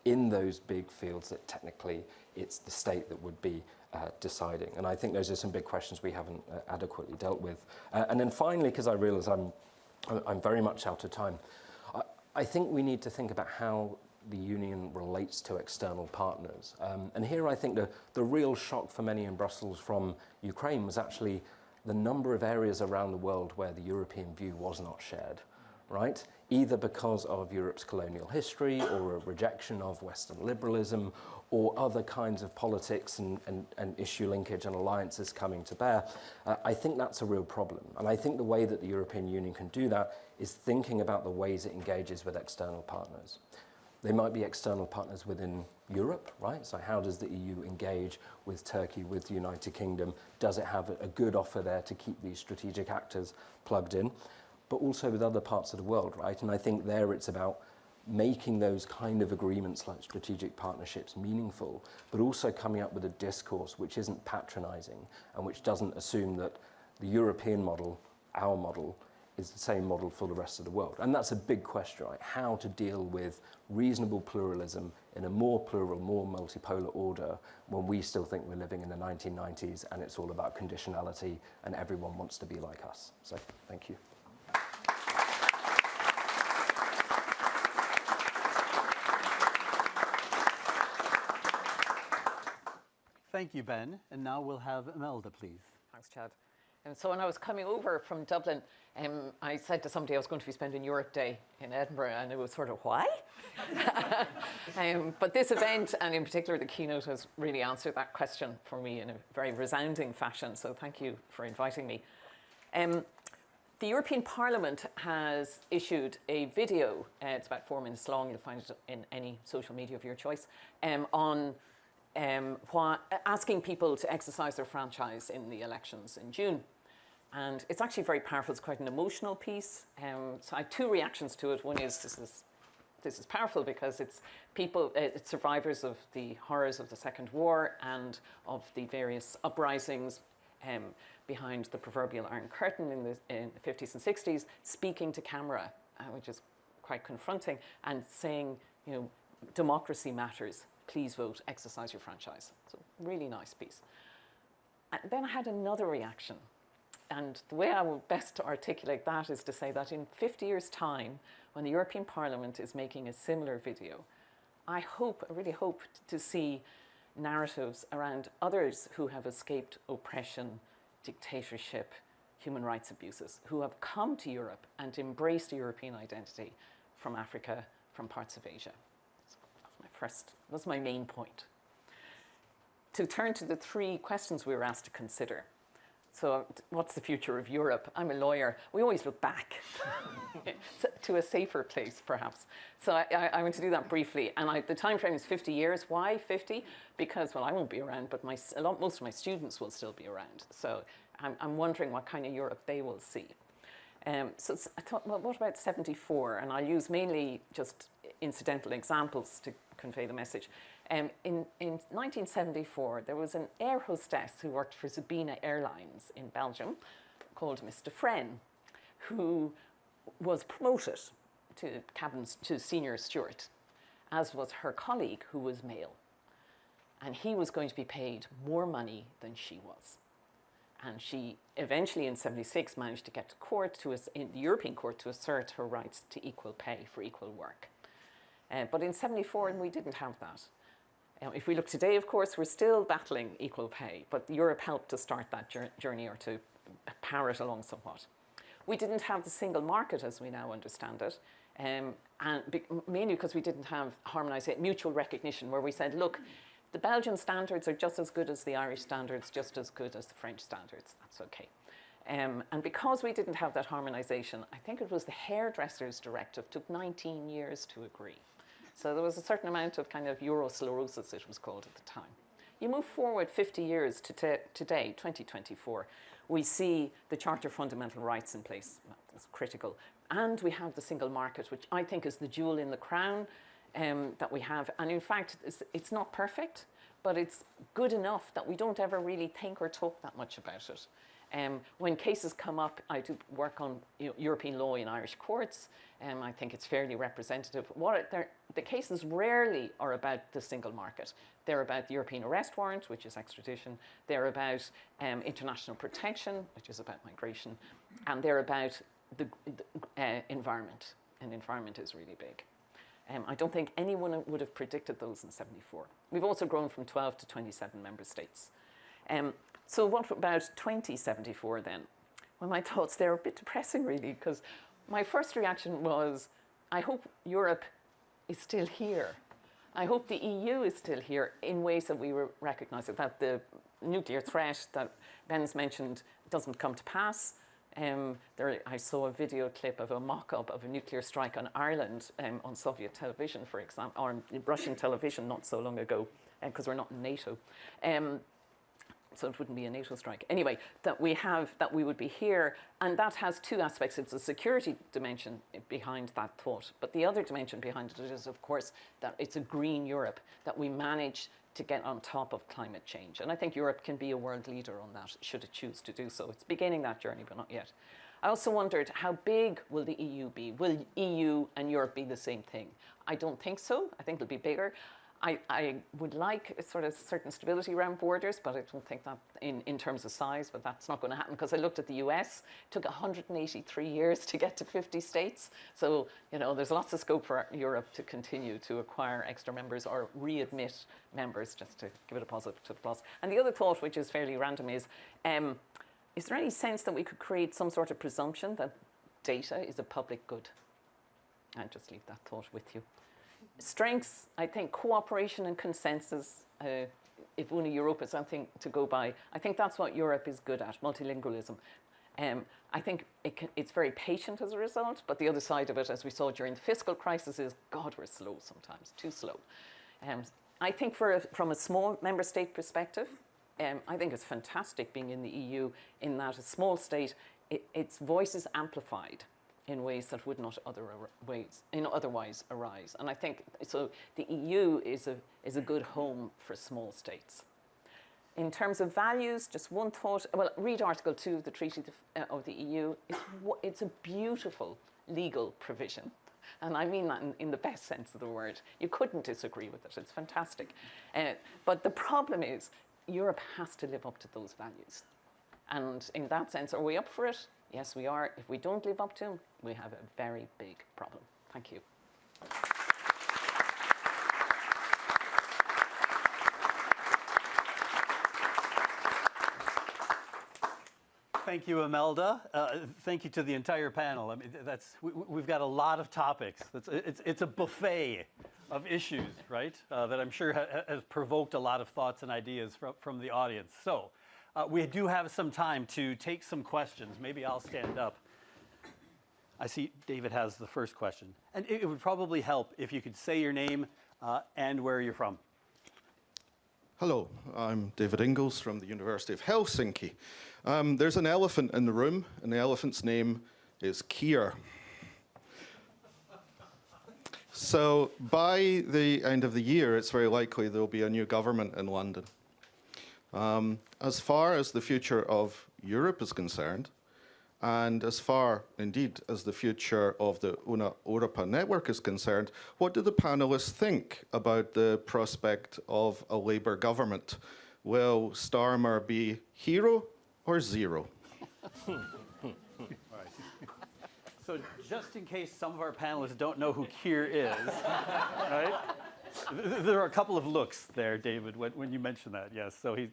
in those big fields that technically it's the state that would be deciding. And I think those are some big questions we haven't adequately dealt with. And then finally, because I realise I'm very much out of time, I think we need to think about how the Union relates to external partners. And here I think the real shock for many in Brussels from Ukraine was actually the number of areas around the world where the European view was not shared, right? Either because of Europe's colonial history or a rejection of Western liberalism or other kinds of politics and issue linkage and alliances coming to bear. I think that's a real problem. And I think the way that the European Union can do that is thinking about the ways it engages with external partners. They might be external partners within Europe, right? So how does the EU engage with Turkey, with the United Kingdom? Does it have a good offer there to keep these strategic actors plugged in? But also with other parts of the world, right? And I think there it's about making those kind of agreements like strategic partnerships meaningful, but also coming up with a discourse which isn't patronizing and which doesn't assume that the European model, our model, is the same model for the rest of the world. And that's a big question, right? How to deal with reasonable pluralism in a more plural, more multipolar order when we still think we're living in the 1990s and it's all about conditionality and everyone wants to be like us. So, thank you. Thank you, Ben. And now we'll have Imelda, please. Thanks, Chad. So when I was coming over from Dublin, I said to somebody I was going to be spending Europe Day in Edinburgh, and it was sort of, why? But this event, and in particular the keynote, has really answered that question for me in a very resounding fashion, so thank you for inviting me. The European Parliament has issued a video, it's about 4 minutes long, you'll find it in any social media of your choice, on asking people to exercise their franchise in the elections in June. And it's actually very powerful. It's quite an emotional piece. So I have two reactions to it. One is this is powerful because it's people, it's survivors of the horrors of the Second War and of the various uprisings behind the proverbial Iron Curtain in the 50s and 60s, speaking to camera, which is quite confronting, and saying, you know, democracy matters. Please vote, exercise your franchise. So really nice piece. And then I had another reaction. And the way I would best articulate that is to say that in 50 years' time, when the European Parliament is making a similar video, I really hope to see narratives around others who have escaped oppression, dictatorship, human rights abuses, who have come to Europe and embraced a European identity from Africa, from parts of Asia. That's my main point. To turn to the three questions we were asked to consider. So what's the future of Europe? I'm a lawyer. We always look back to a safer place, perhaps. So I want to do that briefly. And the time frame is 50 years. Why 50? Because, well, I won't be around, but most of my students will still be around. So I'm wondering what kind of Europe they will see. So I thought, well, what about 74? And I'll use mainly just incidental examples to convey the message. In 1974, there was an air hostess who worked for Sabina Airlines in Belgium called Miss de Fren, who was promoted to senior steward, as was her colleague, who was male. And he was going to be paid more money than she was. And she eventually, in 76, managed to get to court, in the European court, to assert her rights to equal pay for equal work. But in 74, we didn't have that. If we look today, of course, we're still battling equal pay, but Europe helped to start that journey or to power it along somewhat. We didn't have the single market as we now understand it, and mainly because we didn't have harmonised mutual recognition, where we said, look, the Belgian standards are just as good as the Irish standards, just as good as the French standards. That's okay. And because we didn't have that harmonisation, I think it was the hairdressers directive took 19 years to agree. So there was a certain amount of kind of Eurosclerosis, it was called at the time. You move forward 50 years to today, 2024, we see the Charter of Fundamental Rights in place. That's critical. And we have the single market, which I think is the jewel in the crown that we have. And in fact, it's not perfect, but it's good enough that we don't ever really think or talk that much about it. When cases come up, I do work on European law in Irish courts. I think it's fairly representative. The cases rarely are about the single market. They're about the European arrest warrant, which is extradition. They're about international protection, which is about migration. And they're about the environment. And environment is really big. I don't think anyone would have predicted those in 74. We've also grown from 12 to 27 member states. So what about 2074 then? Well, my thoughts there are a bit depressing, really, because my first reaction was, I hope Europe is still here. I hope the EU is still here in ways that we recognise it, that the nuclear threat that Ben's mentioned doesn't come to pass. I saw a video clip of a mock-up of a nuclear strike on Ireland on Soviet television, for example, or Russian television not so long ago, because we're not in NATO. so it wouldn't be a NATO strike. Anyway, that we would be here, and that has two aspects. It's a security dimension behind that thought, but the other dimension behind it is, of course, that it's a green Europe, that we manage to get on top of climate change. And I think Europe can be a world leader on that, should it choose to do so. It's beginning that journey, but not yet. I also wondered, how big will the EU be? Will EU and Europe be the same thing? I don't think so. I think it'll be bigger. I would like a sort of certain stability around borders, but I don't think that in terms of size, but that's not going to happen, because I looked at the US, it took 183 years to get to 50 states. So, you know, there's lots of scope for Europe to continue to acquire extra members or readmit members, just to give it a positive plus. And the other thought, which is fairly random, is there any sense that we could create some sort of presumption that data is a public good? I'll just leave that thought with you. Strengths, I think cooperation and consensus, if Una Europa is something to go by, I think that's what Europe is good at, multilingualism. I think it's very patient as a result, but the other side of it, as we saw during the fiscal crisis, is, God, we're slow sometimes, too slow. I think from a small member state perspective, I think it's fantastic being in the EU, in that a small state, its voice is amplified in ways that would not otherwise arise. And I think, so the EU is a good home for small states. In terms of values, just one thought, well, read Article 2 of the Treaty of the EU. It's a beautiful legal provision. And I mean that in the best sense of the word. You couldn't disagree with it. It's fantastic. But the problem is, Europe has to live up to those values. And in that sense, are we up for it? Yes, we are. If we don't live up to them, we have a very big problem. Thank you. Thank you, Imelda. Thank you to the entire panel. I mean, we've got a lot of topics. It's a buffet of issues, right? That I'm sure has provoked a lot of thoughts and ideas from the audience. So we do have some time to take some questions. Maybe I'll stand up. I see David has the first question. And it would probably help if you could say your name and where you're from. Hello, I'm David Ingalls from the University of Helsinki. There's an elephant in the room, and the elephant's name is Keir. So by the end of the year, it's very likely there'll be a new government in London. As far as the future of Europe is concerned, and as far, indeed, as the future of the Una Europa network is concerned, what do the panelists think about the prospect of a Labour government? Will Starmer be hero or zero? So just in case some of our panelists don't know who Keir is, right? There are a couple of looks there, David, when you mentioned that. Yes, so he's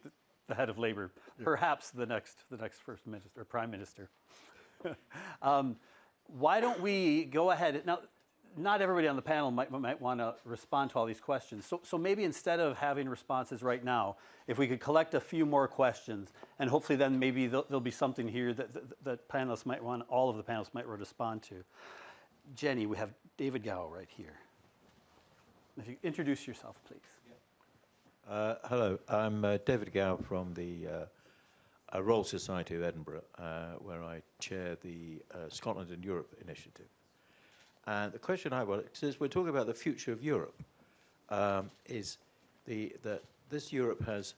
the head of Labour, perhaps the next First Minister or Prime Minister. Why don't we go ahead? Now, not everybody on the panel might want to respond to all these questions. So maybe instead of having responses right now, if we could collect a few more questions, and hopefully then maybe there'll be something here that panelists might want, all of the panelists might want to respond to. Jenny, we have David Gow right here. If you introduce yourself, please. Hello, I'm David Gow from the Royal Society of Edinburgh, where I chair the Scotland and Europe initiative. And the question I want, since we're talking about the future of Europe, is that this Europe has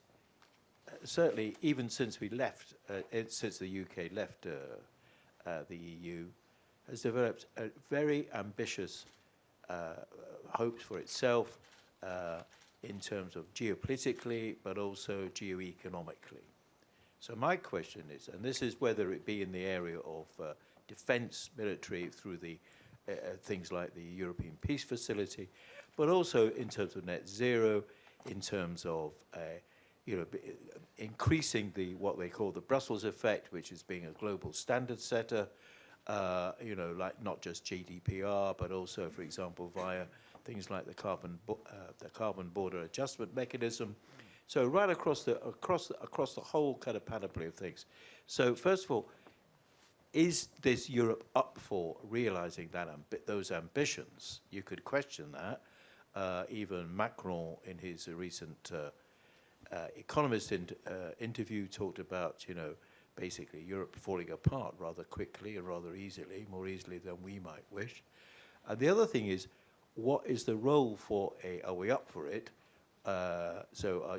certainly, even since we left, since the UK left the EU, has developed a very ambitious hopes for itself in terms of geopolitically, but also geoeconomically. So my question is, and this is whether it be in the area of defence, military, through the things like the European Peace Facility, but also in terms of net zero, in terms of increasing what they call the Brussels effect, which is being a global standard setter, like not just GDPR, but also, for example, via things like the carbon border adjustment mechanism. So right across the whole kind of panoply of things. So first of all, is this Europe up for realizing those ambitions? You could question that. Even Macron, in his recent Economist interview talked about, you know, basically Europe falling apart rather quickly and rather easily, more easily than we might wish. And the other thing is, what is the role for are we up for it?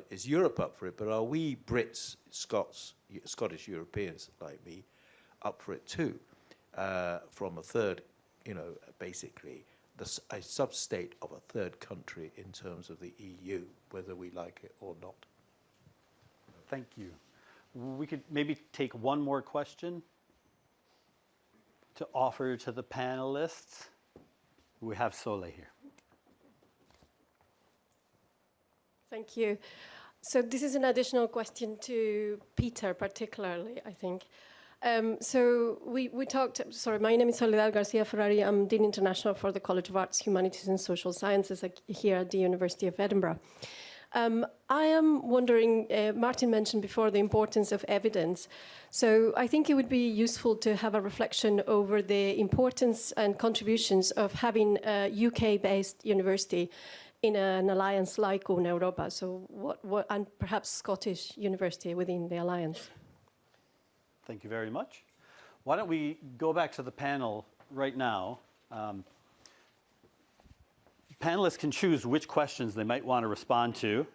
Is Europe up for it? But are we Brits, Scottish Europeans like me, up for it too? From a third, you know, basically a sub-state of a third country in terms of the EU, whether we like it or not. Thank you. We could maybe take one more question to offer to the panelists. We have Sole here. Thank you. So this is an additional question to Peter particularly, I think. So we talked, sorry, my name is Soledad Garcia Ferrari. I'm Dean International for the College of Arts, Humanities and Social Sciences here at the University of Edinburgh. I am wondering, Martin mentioned before the importance of evidence. So I think it would be useful to have a reflection over the importance and contributions of having a UK-based university in an alliance like Una Europa. So and perhaps Scottish university within the alliance. Thank you very much. Why don't we go back to the panel right now? Panelists can choose which questions they might want to respond to.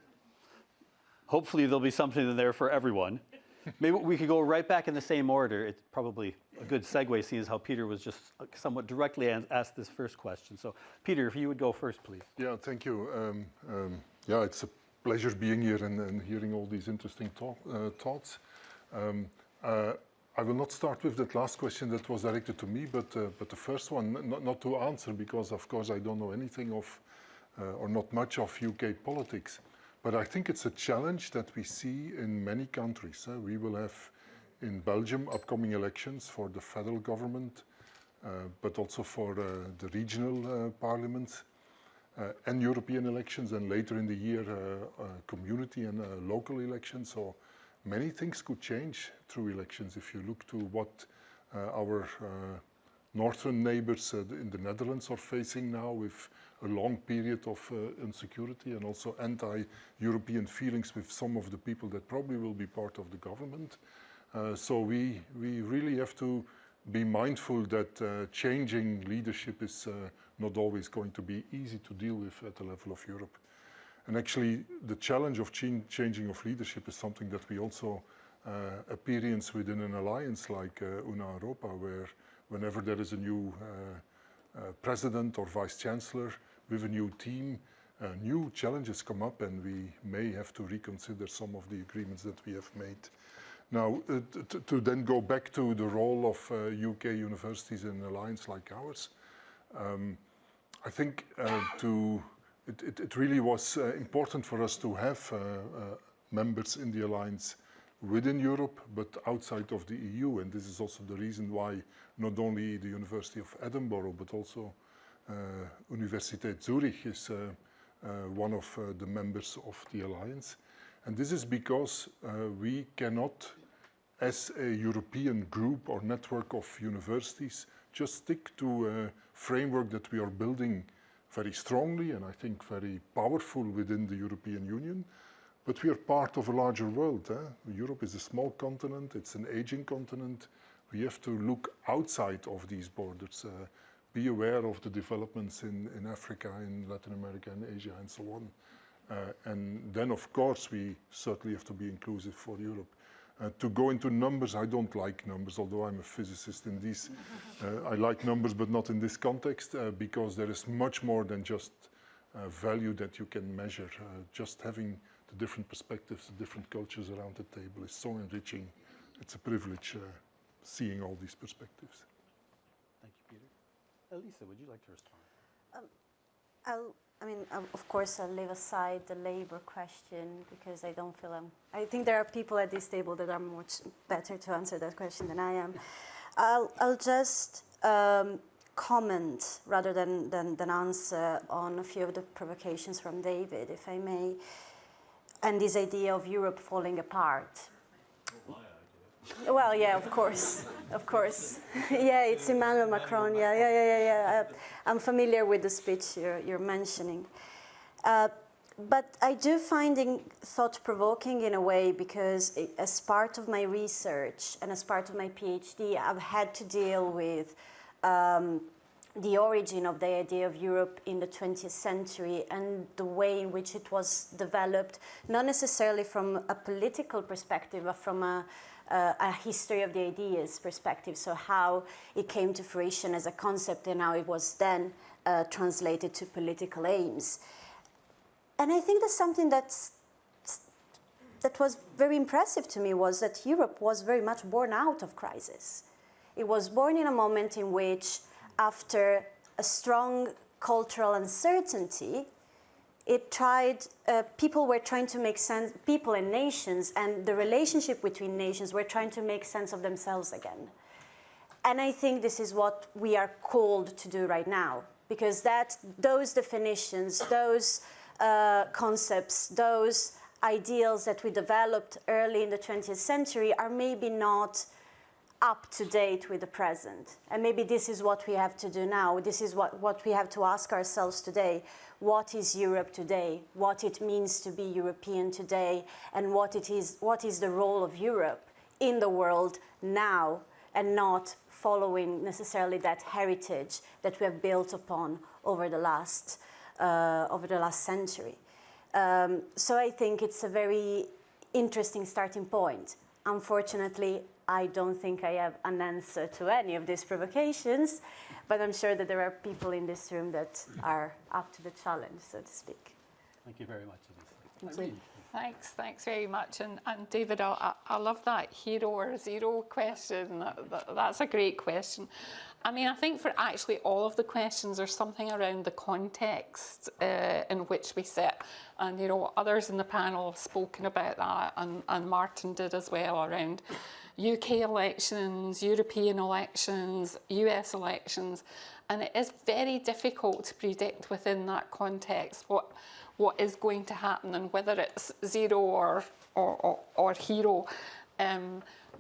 Hopefully there'll be something in there for everyone. Maybe we could go right back in the same order. It's probably a good segue, seeing as how Peter was just somewhat directly asked this first question. So Peter, if you would go first, please. Yeah, thank you. Yeah, it's a pleasure being here and hearing all these interesting thoughts. I will not start with that last question that was directed to me, but the first one, not to answer, because of course I don't know anything of, or not much of UK politics. But I think it's a challenge that we see in many countries. We will have in Belgium upcoming elections for the federal government, but also for the regional parliaments, and European elections, and later in the year community and local elections. So many things could change through elections. If you look to what our northern neighbors in the Netherlands are facing now, with a long period of insecurity and also anti-European feelings with some of the people that probably will be part of the government. So we really have to be mindful that changing leadership is not always going to be easy to deal with at the level of Europe. And actually, the challenge of changing of leadership is something that we also experience within an alliance like Una Europa, where whenever there is a new president or vice chancellor with a new team, new challenges come up, and we may have to reconsider some of the agreements that we have made. Now, to then go back to the role of UK universities in an alliance like ours, I think it really was important for us to have members in the alliance within Europe, but outside of the EU. And this is also the reason why not only the University of Edinburgh, but also Universität Zurich is one of the members of the alliance. And this is because we cannot, as a European group or network of universities, just stick to a framework that we are building very strongly and I think very powerful within the European Union. But we are part of a larger world. Europe is a small continent, it's an aging continent. We have to look outside of these borders, be aware of the developments in Africa, in Latin America, in Asia, and so on. And then, of course, we certainly have to be inclusive for Europe. To go into numbers, I don't like numbers, although I'm a physicist in these. I like numbers, but not in this context, because there is much more than just value that you can measure. Just having the different perspectives, the different cultures around the table is so enriching. It's a privilege seeing all these perspectives. Thank you, Peter. Elisa, would you like to respond? Of course, I'll leave aside the labor question because I don't feel I think there are people at this table that are much better to answer that question than I am. I'll just comment rather than answer on a few of the provocations from David, if I may, and this idea of Europe falling apart. Well, yeah, of course. Yeah, it's Emmanuel Macron. Yeah. I'm familiar with the speech you're mentioning. but I do find it thought-provoking in a way, because as part of my research and as part of my PhD, I've had to deal with the origin of the idea of Europe in the 20th century and the way in which it was developed, not necessarily from a political perspective, but from a history of the ideas perspective. So how it came to fruition as a concept and how it was then translated to political aims. And I think that's something that was very impressive to me, was that Europe was very much born out of crisis. It was born in a moment in which, after a strong cultural uncertainty, people were trying to make sense, people and nations, and the relationship between nations were trying to make sense of themselves again. And I think this is what we are called to do right now, because those definitions, those concepts, those ideals that we developed early in the 20th century are maybe not up to date with the present. And maybe this is what we have to do now. This is what we have to ask ourselves today. What is Europe today? What it means to be European today? And what is the role of Europe in the world now, and not following necessarily that heritage that we have built upon over the last century. So I think it's a very interesting starting point. Unfortunately, I don't think I have an answer to any of these provocations, but I'm sure that there are people in this room that are up to the challenge, so to speak. Thank you very much. Thank you. Thanks very much. And David, I love that hero or zero question. That's a great question. I mean, I think for actually all of the questions, there's something around the context in which we sit. And, you know, others in the panel have spoken about that, and Martin did as well, around UK elections, European elections, US elections. And it is very difficult to predict within that context what is going to happen, and whether it's zero or hero.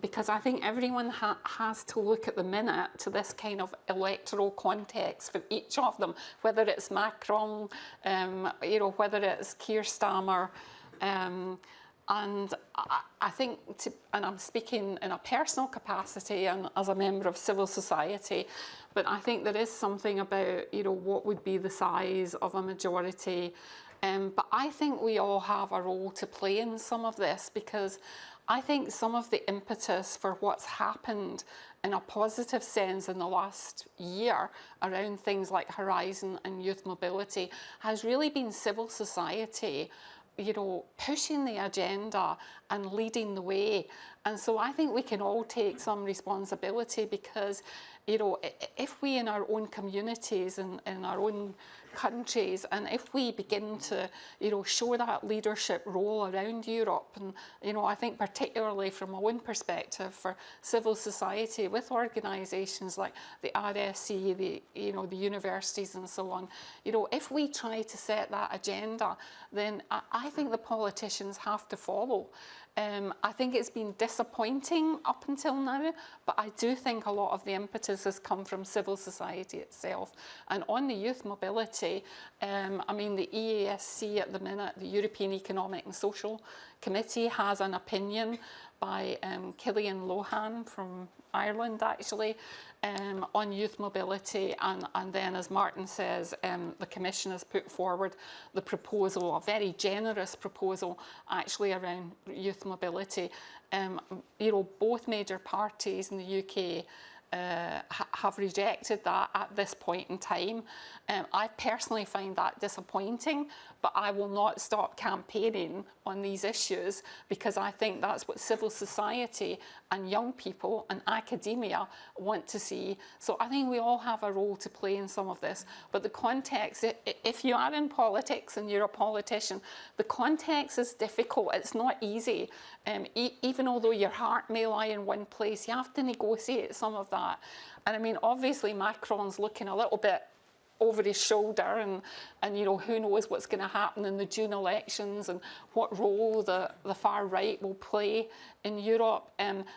Because I think everyone has to look at the minute to this kind of electoral context for each of them, whether it's Macron, you know, whether it's Keir Starmer. And I think, and I'm speaking in a personal capacity and as a member of civil society, but I think there is something about, you know, what would be the size of a majority. But I think we all have a role to play in some of this, because I think some of the impetus for what's happened in a positive sense in the last year around things like Horizon and youth mobility has really been civil society, you know, pushing the agenda and leading the way. And so I think we can all take some responsibility, because, you know, if we in our own communities and in our own countries, and if we begin to, you know, show that leadership role around Europe, and, you know, I think particularly from my own perspective for civil society with organisations like the RSC, the universities and so on, you know, if we try to set that agenda, then I think the politicians have to follow. I think it's been disappointing up until now, but I do think a lot of the impetus has come from civil society itself. And on the youth mobility, I mean, the EASC at the minute, the European Economic and Social Committee, has an opinion by Cillian Lohan from Ireland, actually, on youth mobility. And then, as Martin says, the Commission has put forward the proposal, a very generous proposal, actually, around youth mobility. You know, both major parties in the UK have rejected that at this point in time. I personally find that disappointing, but I will not stop campaigning on these issues, because I think that's what civil society and young people and academia want to see. So I think we all have a role to play in some of this. But the context, if you are in politics and you're a politician, the context is difficult. It's not easy. Even although your heart may lie in one place, you have to negotiate some of that. And I mean, obviously Macron's looking a little bit over his shoulder, and you know, who knows what's going to happen in the June elections and what role the far right will play in Europe.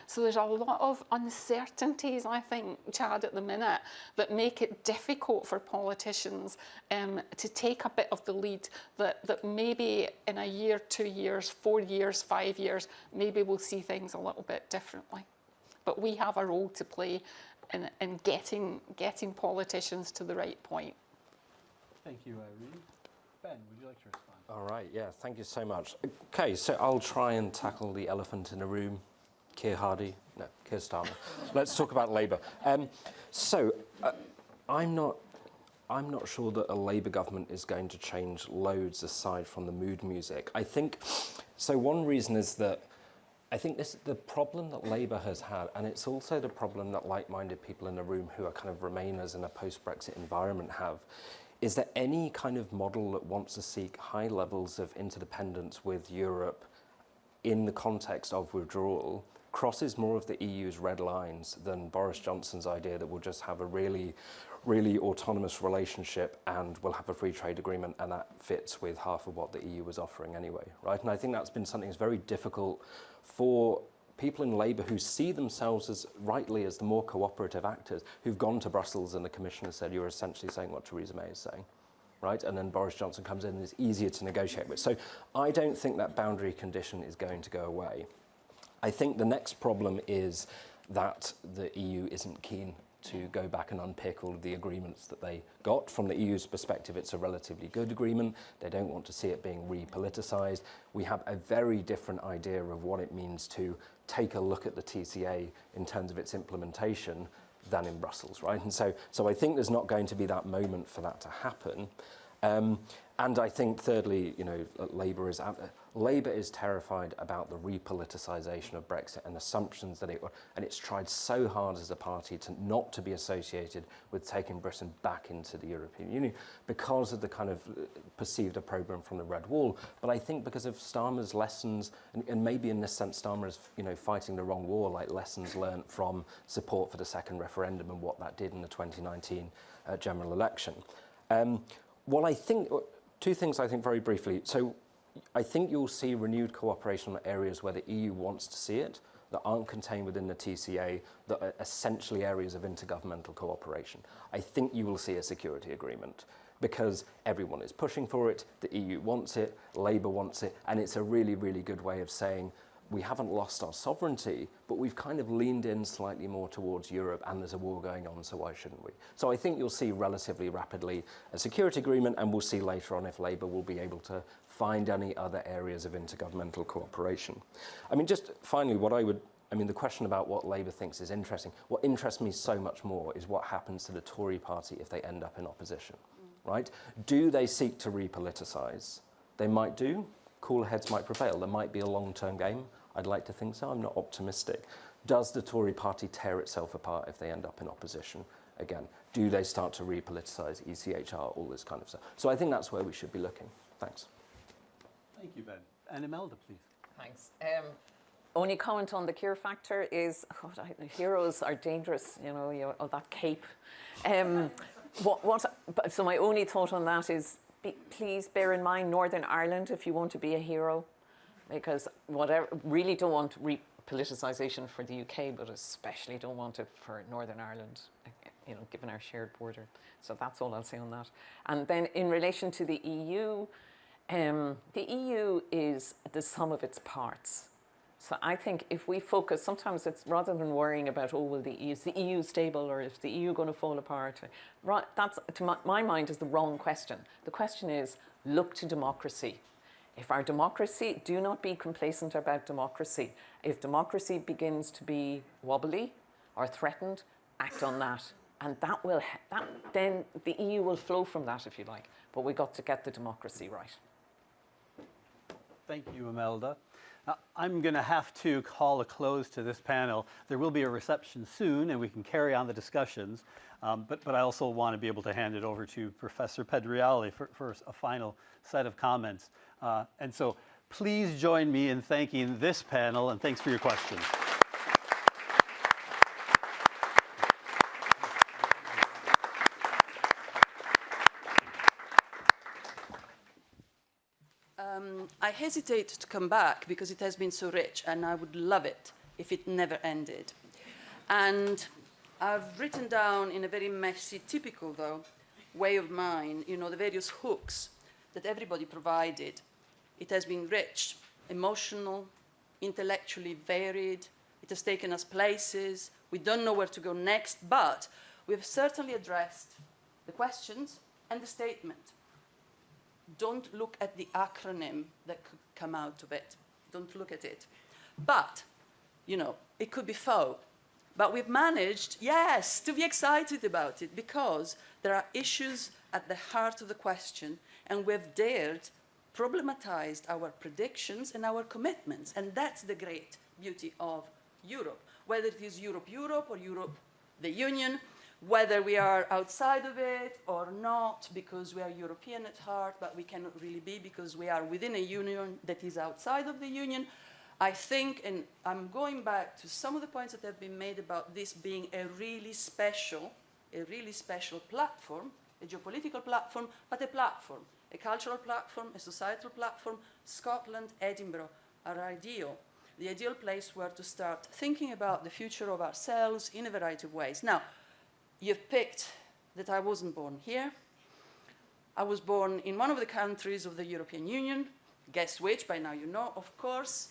So there's a lot of uncertainties, I think, Chad, at the minute, that make it difficult for politicians to take a bit of the lead, that maybe in a year, 2 years, 4 years, 5 years, maybe we'll see things a little bit differently. But we have a role to play in getting politicians to the right point. Thank you, Irene. Ben, would you like to respond? All right, yeah, thank you so much. Okay, so I'll try and tackle the elephant in the room. Keir Hardie, no, Keir Starmer. Let's talk about Labour. I'm not sure that a Labour government is going to change loads aside from the mood music. I think, so one reason is that I think the problem that Labour has had, and it's also the problem that like-minded people in the room who are kind of Remainers in a post-Brexit environment have, is that any kind of model that wants to seek high levels of interdependence with Europe in the context of withdrawal crosses more of the EU's red lines than Boris Johnson's idea that we'll just have a really autonomous relationship and we'll have a free trade agreement, and that fits with half of what the EU was offering anyway, right? And I think that's been something that's very difficult for people in Labour who see themselves as rightly as the more cooperative actors, who've gone to Brussels and the Commissioner said, you're essentially saying what Theresa May is saying, right? And then Boris Johnson comes in and is easier to negotiate with. So I don't think that boundary condition is going to go away. I think the next problem is that the EU isn't keen to go back and unpick all of the agreements that they got. From the EU's perspective, it's a relatively good agreement. They don't want to see it being repoliticized. We have a very different idea of what it means to take a look at the TCA in terms of its implementation than in Brussels, right? And so I think there's not going to be that moment for that to happen. And I think, thirdly, you know, Labour is terrified about the repoliticisation of Brexit and assumptions that and it's tried so hard as a party not to be associated with taking Britain back into the European Union because of the kind of perceived opprobrium from the Red Wall. But I think because of Starmer's lessons, and maybe in this sense Starmer is, you know, fighting the wrong war, like lessons learnt from support for the second referendum and what that did in the 2019 general election. Well, I think, two things I think very briefly. So I think you'll see renewed cooperation on areas where the EU wants to see it, that aren't contained within the TCA, that are essentially areas of intergovernmental cooperation. I think you will see a security agreement because everyone is pushing for it, the EU wants it, Labour wants it, and it's a really, really good way of saying, we haven't lost our sovereignty, but we've kind of leaned in slightly more towards Europe and there's a war going on, so why shouldn't we? So I think you'll see relatively rapidly a security agreement, and we'll see later on if Labour will be able to find any other areas of intergovernmental cooperation. I mean, just finally, the question about what Labour thinks is interesting. What interests me so much more is what happens to the Tory party if they end up in opposition, right? Do they seek to repoliticise? They might do. Cooler heads might prevail. There might be a long-term game. I'd like to think so. I'm not optimistic. Does the Tory party tear itself apart if they end up in opposition? Again, do they start to repoliticise ECHR, all this kind of stuff? So I think that's where we should be looking. Thanks. Thank you, Ben. And Imelda, please. Thanks. Only comment on the Keir factor is, heroes are dangerous, that cape. So my only thought on that is, please bear in mind Northern Ireland if you want to be a hero. Because really don't want repoliticisation for the UK, but especially don't want it for Northern Ireland, given our shared border. So that's all I'll say on that. And then in relation to the EU is the sum of its parts. So I think if we focus, sometimes it's rather than worrying about, is the EU stable or is the EU going to fall apart? That's, to my mind, is the wrong question. The question is, look to democracy. If our democracy, do not be complacent about democracy. If democracy begins to be wobbly or threatened, act on that. And then the EU will flow from that, if you like. But we've got to get the democracy right. Thank you, Imelda. I'm going to have to call a close to this panel. There will be a reception soon, and we can carry on the discussions. But I also want to be able to hand it over to Professor Pedriali for a final set of comments. And so please join me in thanking this panel, and thanks for your questions. I hesitate to come back because it has been so rich, and I would love it if it never ended. And I've written down in a very messy, typical though, way of mine, you know, the various hooks that everybody provided. It has been rich, emotional, intellectually varied. It has taken us places. We don't know where to go next, but we've certainly addressed the questions and the statement. Don't look at the acronym that could come out of it. Don't look at it. But, you know, it could be faux. But we've managed, yes, to be excited about it because there are issues at the heart of the question, and we've dared problematize our predictions and our commitments. And that's the great beauty of Europe, whether it is Europe or Europe, the Union, whether we are outside of it or not, because we are European at heart, but we cannot really be because we are within a union that is outside of the union. I think, and I'm going back to some of the points that have been made about this being a really special platform, a geopolitical platform, but a platform, a cultural platform, a societal platform. Scotland, Edinburgh are ideal, the ideal place where to start thinking about the future of ourselves in a variety of ways. Now, you've picked that I wasn't born here. I was born in one of the countries of the European Union. Guess which? By now you know, of course.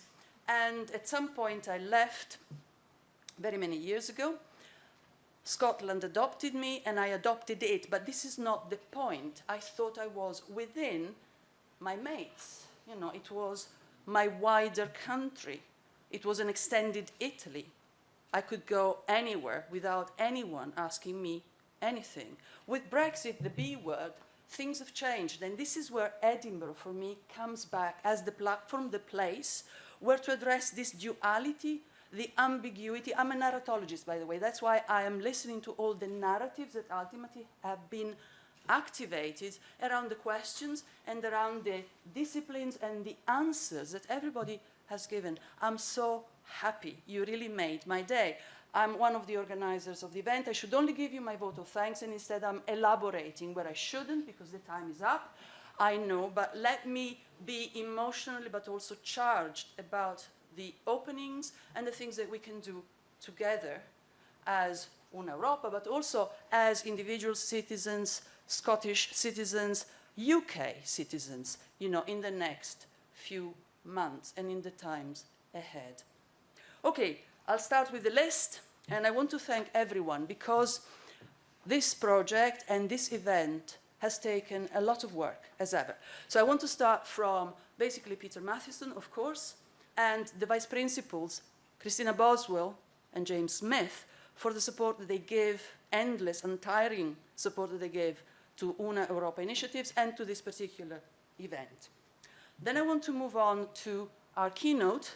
And at some point I left very many years ago. Scotland adopted me and I adopted it, but this is not the point. I thought I was within my mates. You know, it was my wider country. It was an extended Italy. I could go anywhere without anyone asking me anything. With Brexit, the B word, things have changed. And this is where Edinburgh, for me, comes back as the platform, the place, where to address this duality, the ambiguity. I'm a narratologist, by the way. That's why I am listening to all the narratives that ultimately have been activated around the questions and around the disciplines and the answers that everybody has given. I'm so happy. You really made my day. I'm one of the organizers of the event. I should only give you my vote of thanks, and instead I'm elaborating where I shouldn't because the time is up. I know, but let me be emotionally but also charged about the openings and the things that we can do together as Una Europa, but also as individual citizens, Scottish citizens, UK citizens, you know, in the next few months and in the times ahead. Okay, I'll start with the list, and I want to thank everyone because this project and this event has taken a lot of work, as ever. So I want to start from basically Peter Mathieson, of course, and the vice principals, Christina Boswell and James Smith, for the support that they give, endless, untiring support that they gave to Una Europa initiatives and to this particular event. Then I want to move on to our keynote,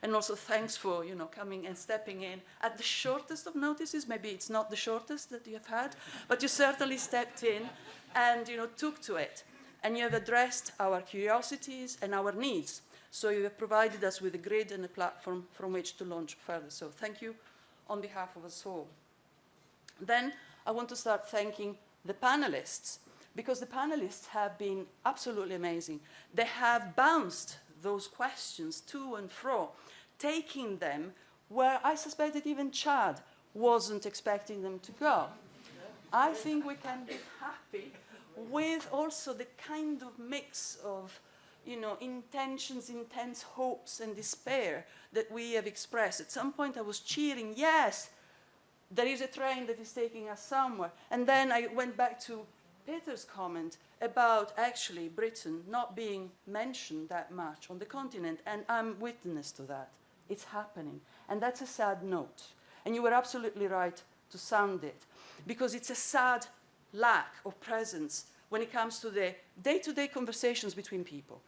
and also thanks for, you know, coming and stepping in at the shortest of notices. Maybe it's not the shortest that you have had, but you certainly stepped in and, you know, took to it. And you have addressed our curiosities and our needs. So you have provided us with a grid and a platform from which to launch further. So thank you on behalf of us all. Then I want to start thanking the panelists, because the panelists have been absolutely amazing. They have bounced those questions to and fro, taking them where I suspect that even Chad wasn't expecting them to go. I think we can be happy with also the kind of mix of, you know, intentions, intense hopes and despair that we have expressed. At some point I was cheering, yes, there is a train that is taking us somewhere. And then I went back to Peter's comment about actually Britain not being mentioned that much on the continent, and I'm witness to that. It's happening, and that's a sad note. And you were absolutely right to sound it, because it's a sad lack of presence when it comes to the day-to-day conversations between people.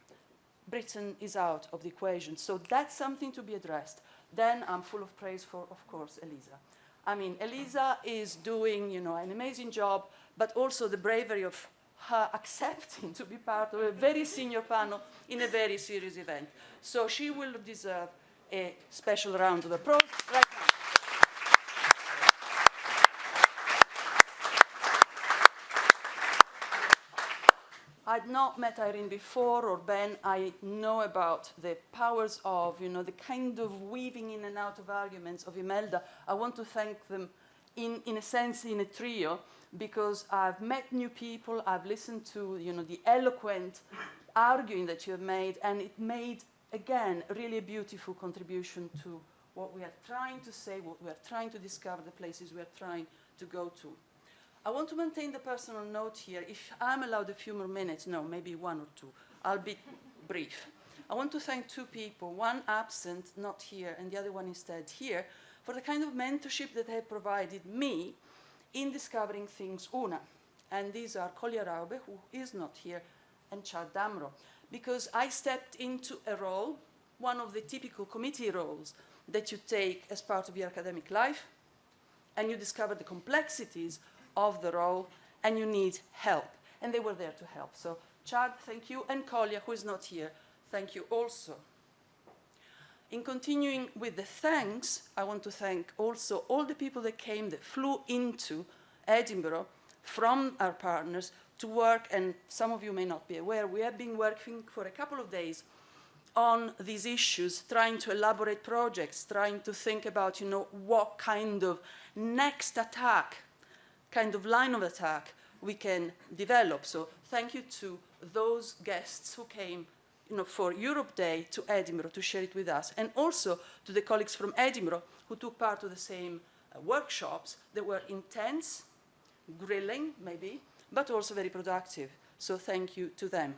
Britain is out of the equation, so that's something to be addressed. Then I'm full of praise for, of course, Elisa. I mean, Elisa is doing, you know, an amazing job, but also the bravery of her accepting to be part of a very senior panel in a very serious event. So she will deserve a special round of applause right now. I'd not met Irene before or Ben. I know about the powers of, the kind of weaving in and out of arguments of Imelda. I want to thank them in a sense, in a trio, because I've met new people, I've listened to, the eloquent arguing that you have made, and it made, again, really a beautiful contribution to what we are trying to say, what we are trying to discover, the places we are trying to go to. I want to maintain the personal note here. If I'm allowed a few more minutes, no, maybe one or two, I'll be brief. I want to thank two people, one absent, not here, and the other one instead here, for the kind of mentorship that they have provided me in discovering things Una. And these are Kolja Raube, who is not here, and Chad Damro. Because I stepped into a role, one of the typical committee roles that you take as part of your academic life, and you discover the complexities of the role, and you need help. And they were there to help. So Chad, thank you, and Kolja, who is not here, thank you also. In continuing with the thanks, I want to thank also all the people that came, that flew into Edinburgh from our partners to work, and some of you may not be aware, we have been working for a couple of days on these issues, trying to elaborate projects, trying to think about, what kind of next attack, kind of line of attack we can develop. So thank you to those guests who came for Europe Day to Edinburgh to share it with us, and also to the colleagues from Edinburgh who took part of the same workshops that were intense, grilling maybe, but also very productive. So thank you to them.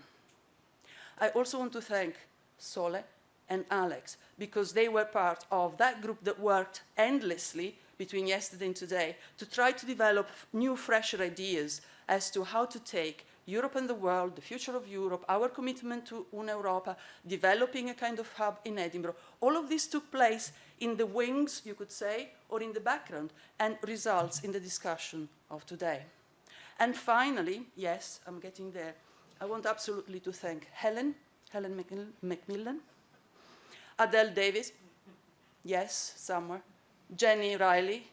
I also want to thank Sole and Alex, because they were part of that group that worked endlessly between yesterday and today to try to develop new, fresher ideas as to how to take Europe and the world, the future of Europe, our commitment to Una Europa, developing a kind of hub in Edinburgh. All of this took place in the wings, you could say, or in the background, and results in the discussion of today. And finally, yes, I'm getting there, I want absolutely to thank Helen Macmillan, Adele Davis, yes, somewhere, Jenny Riley,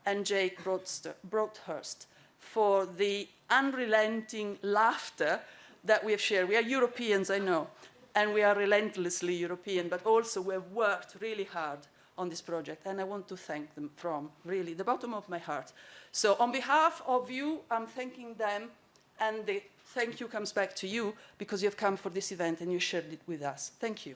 and Jake Broadhurst for the unrelenting laughter that we have shared. We are Europeans, I know, and we are relentlessly European, but also we have worked really hard on this project, and I want to thank them from really the bottom of my heart. So on behalf of you, I'm thanking them, and the thank you comes back to you because you have come for this event and you shared it with us. Thank you.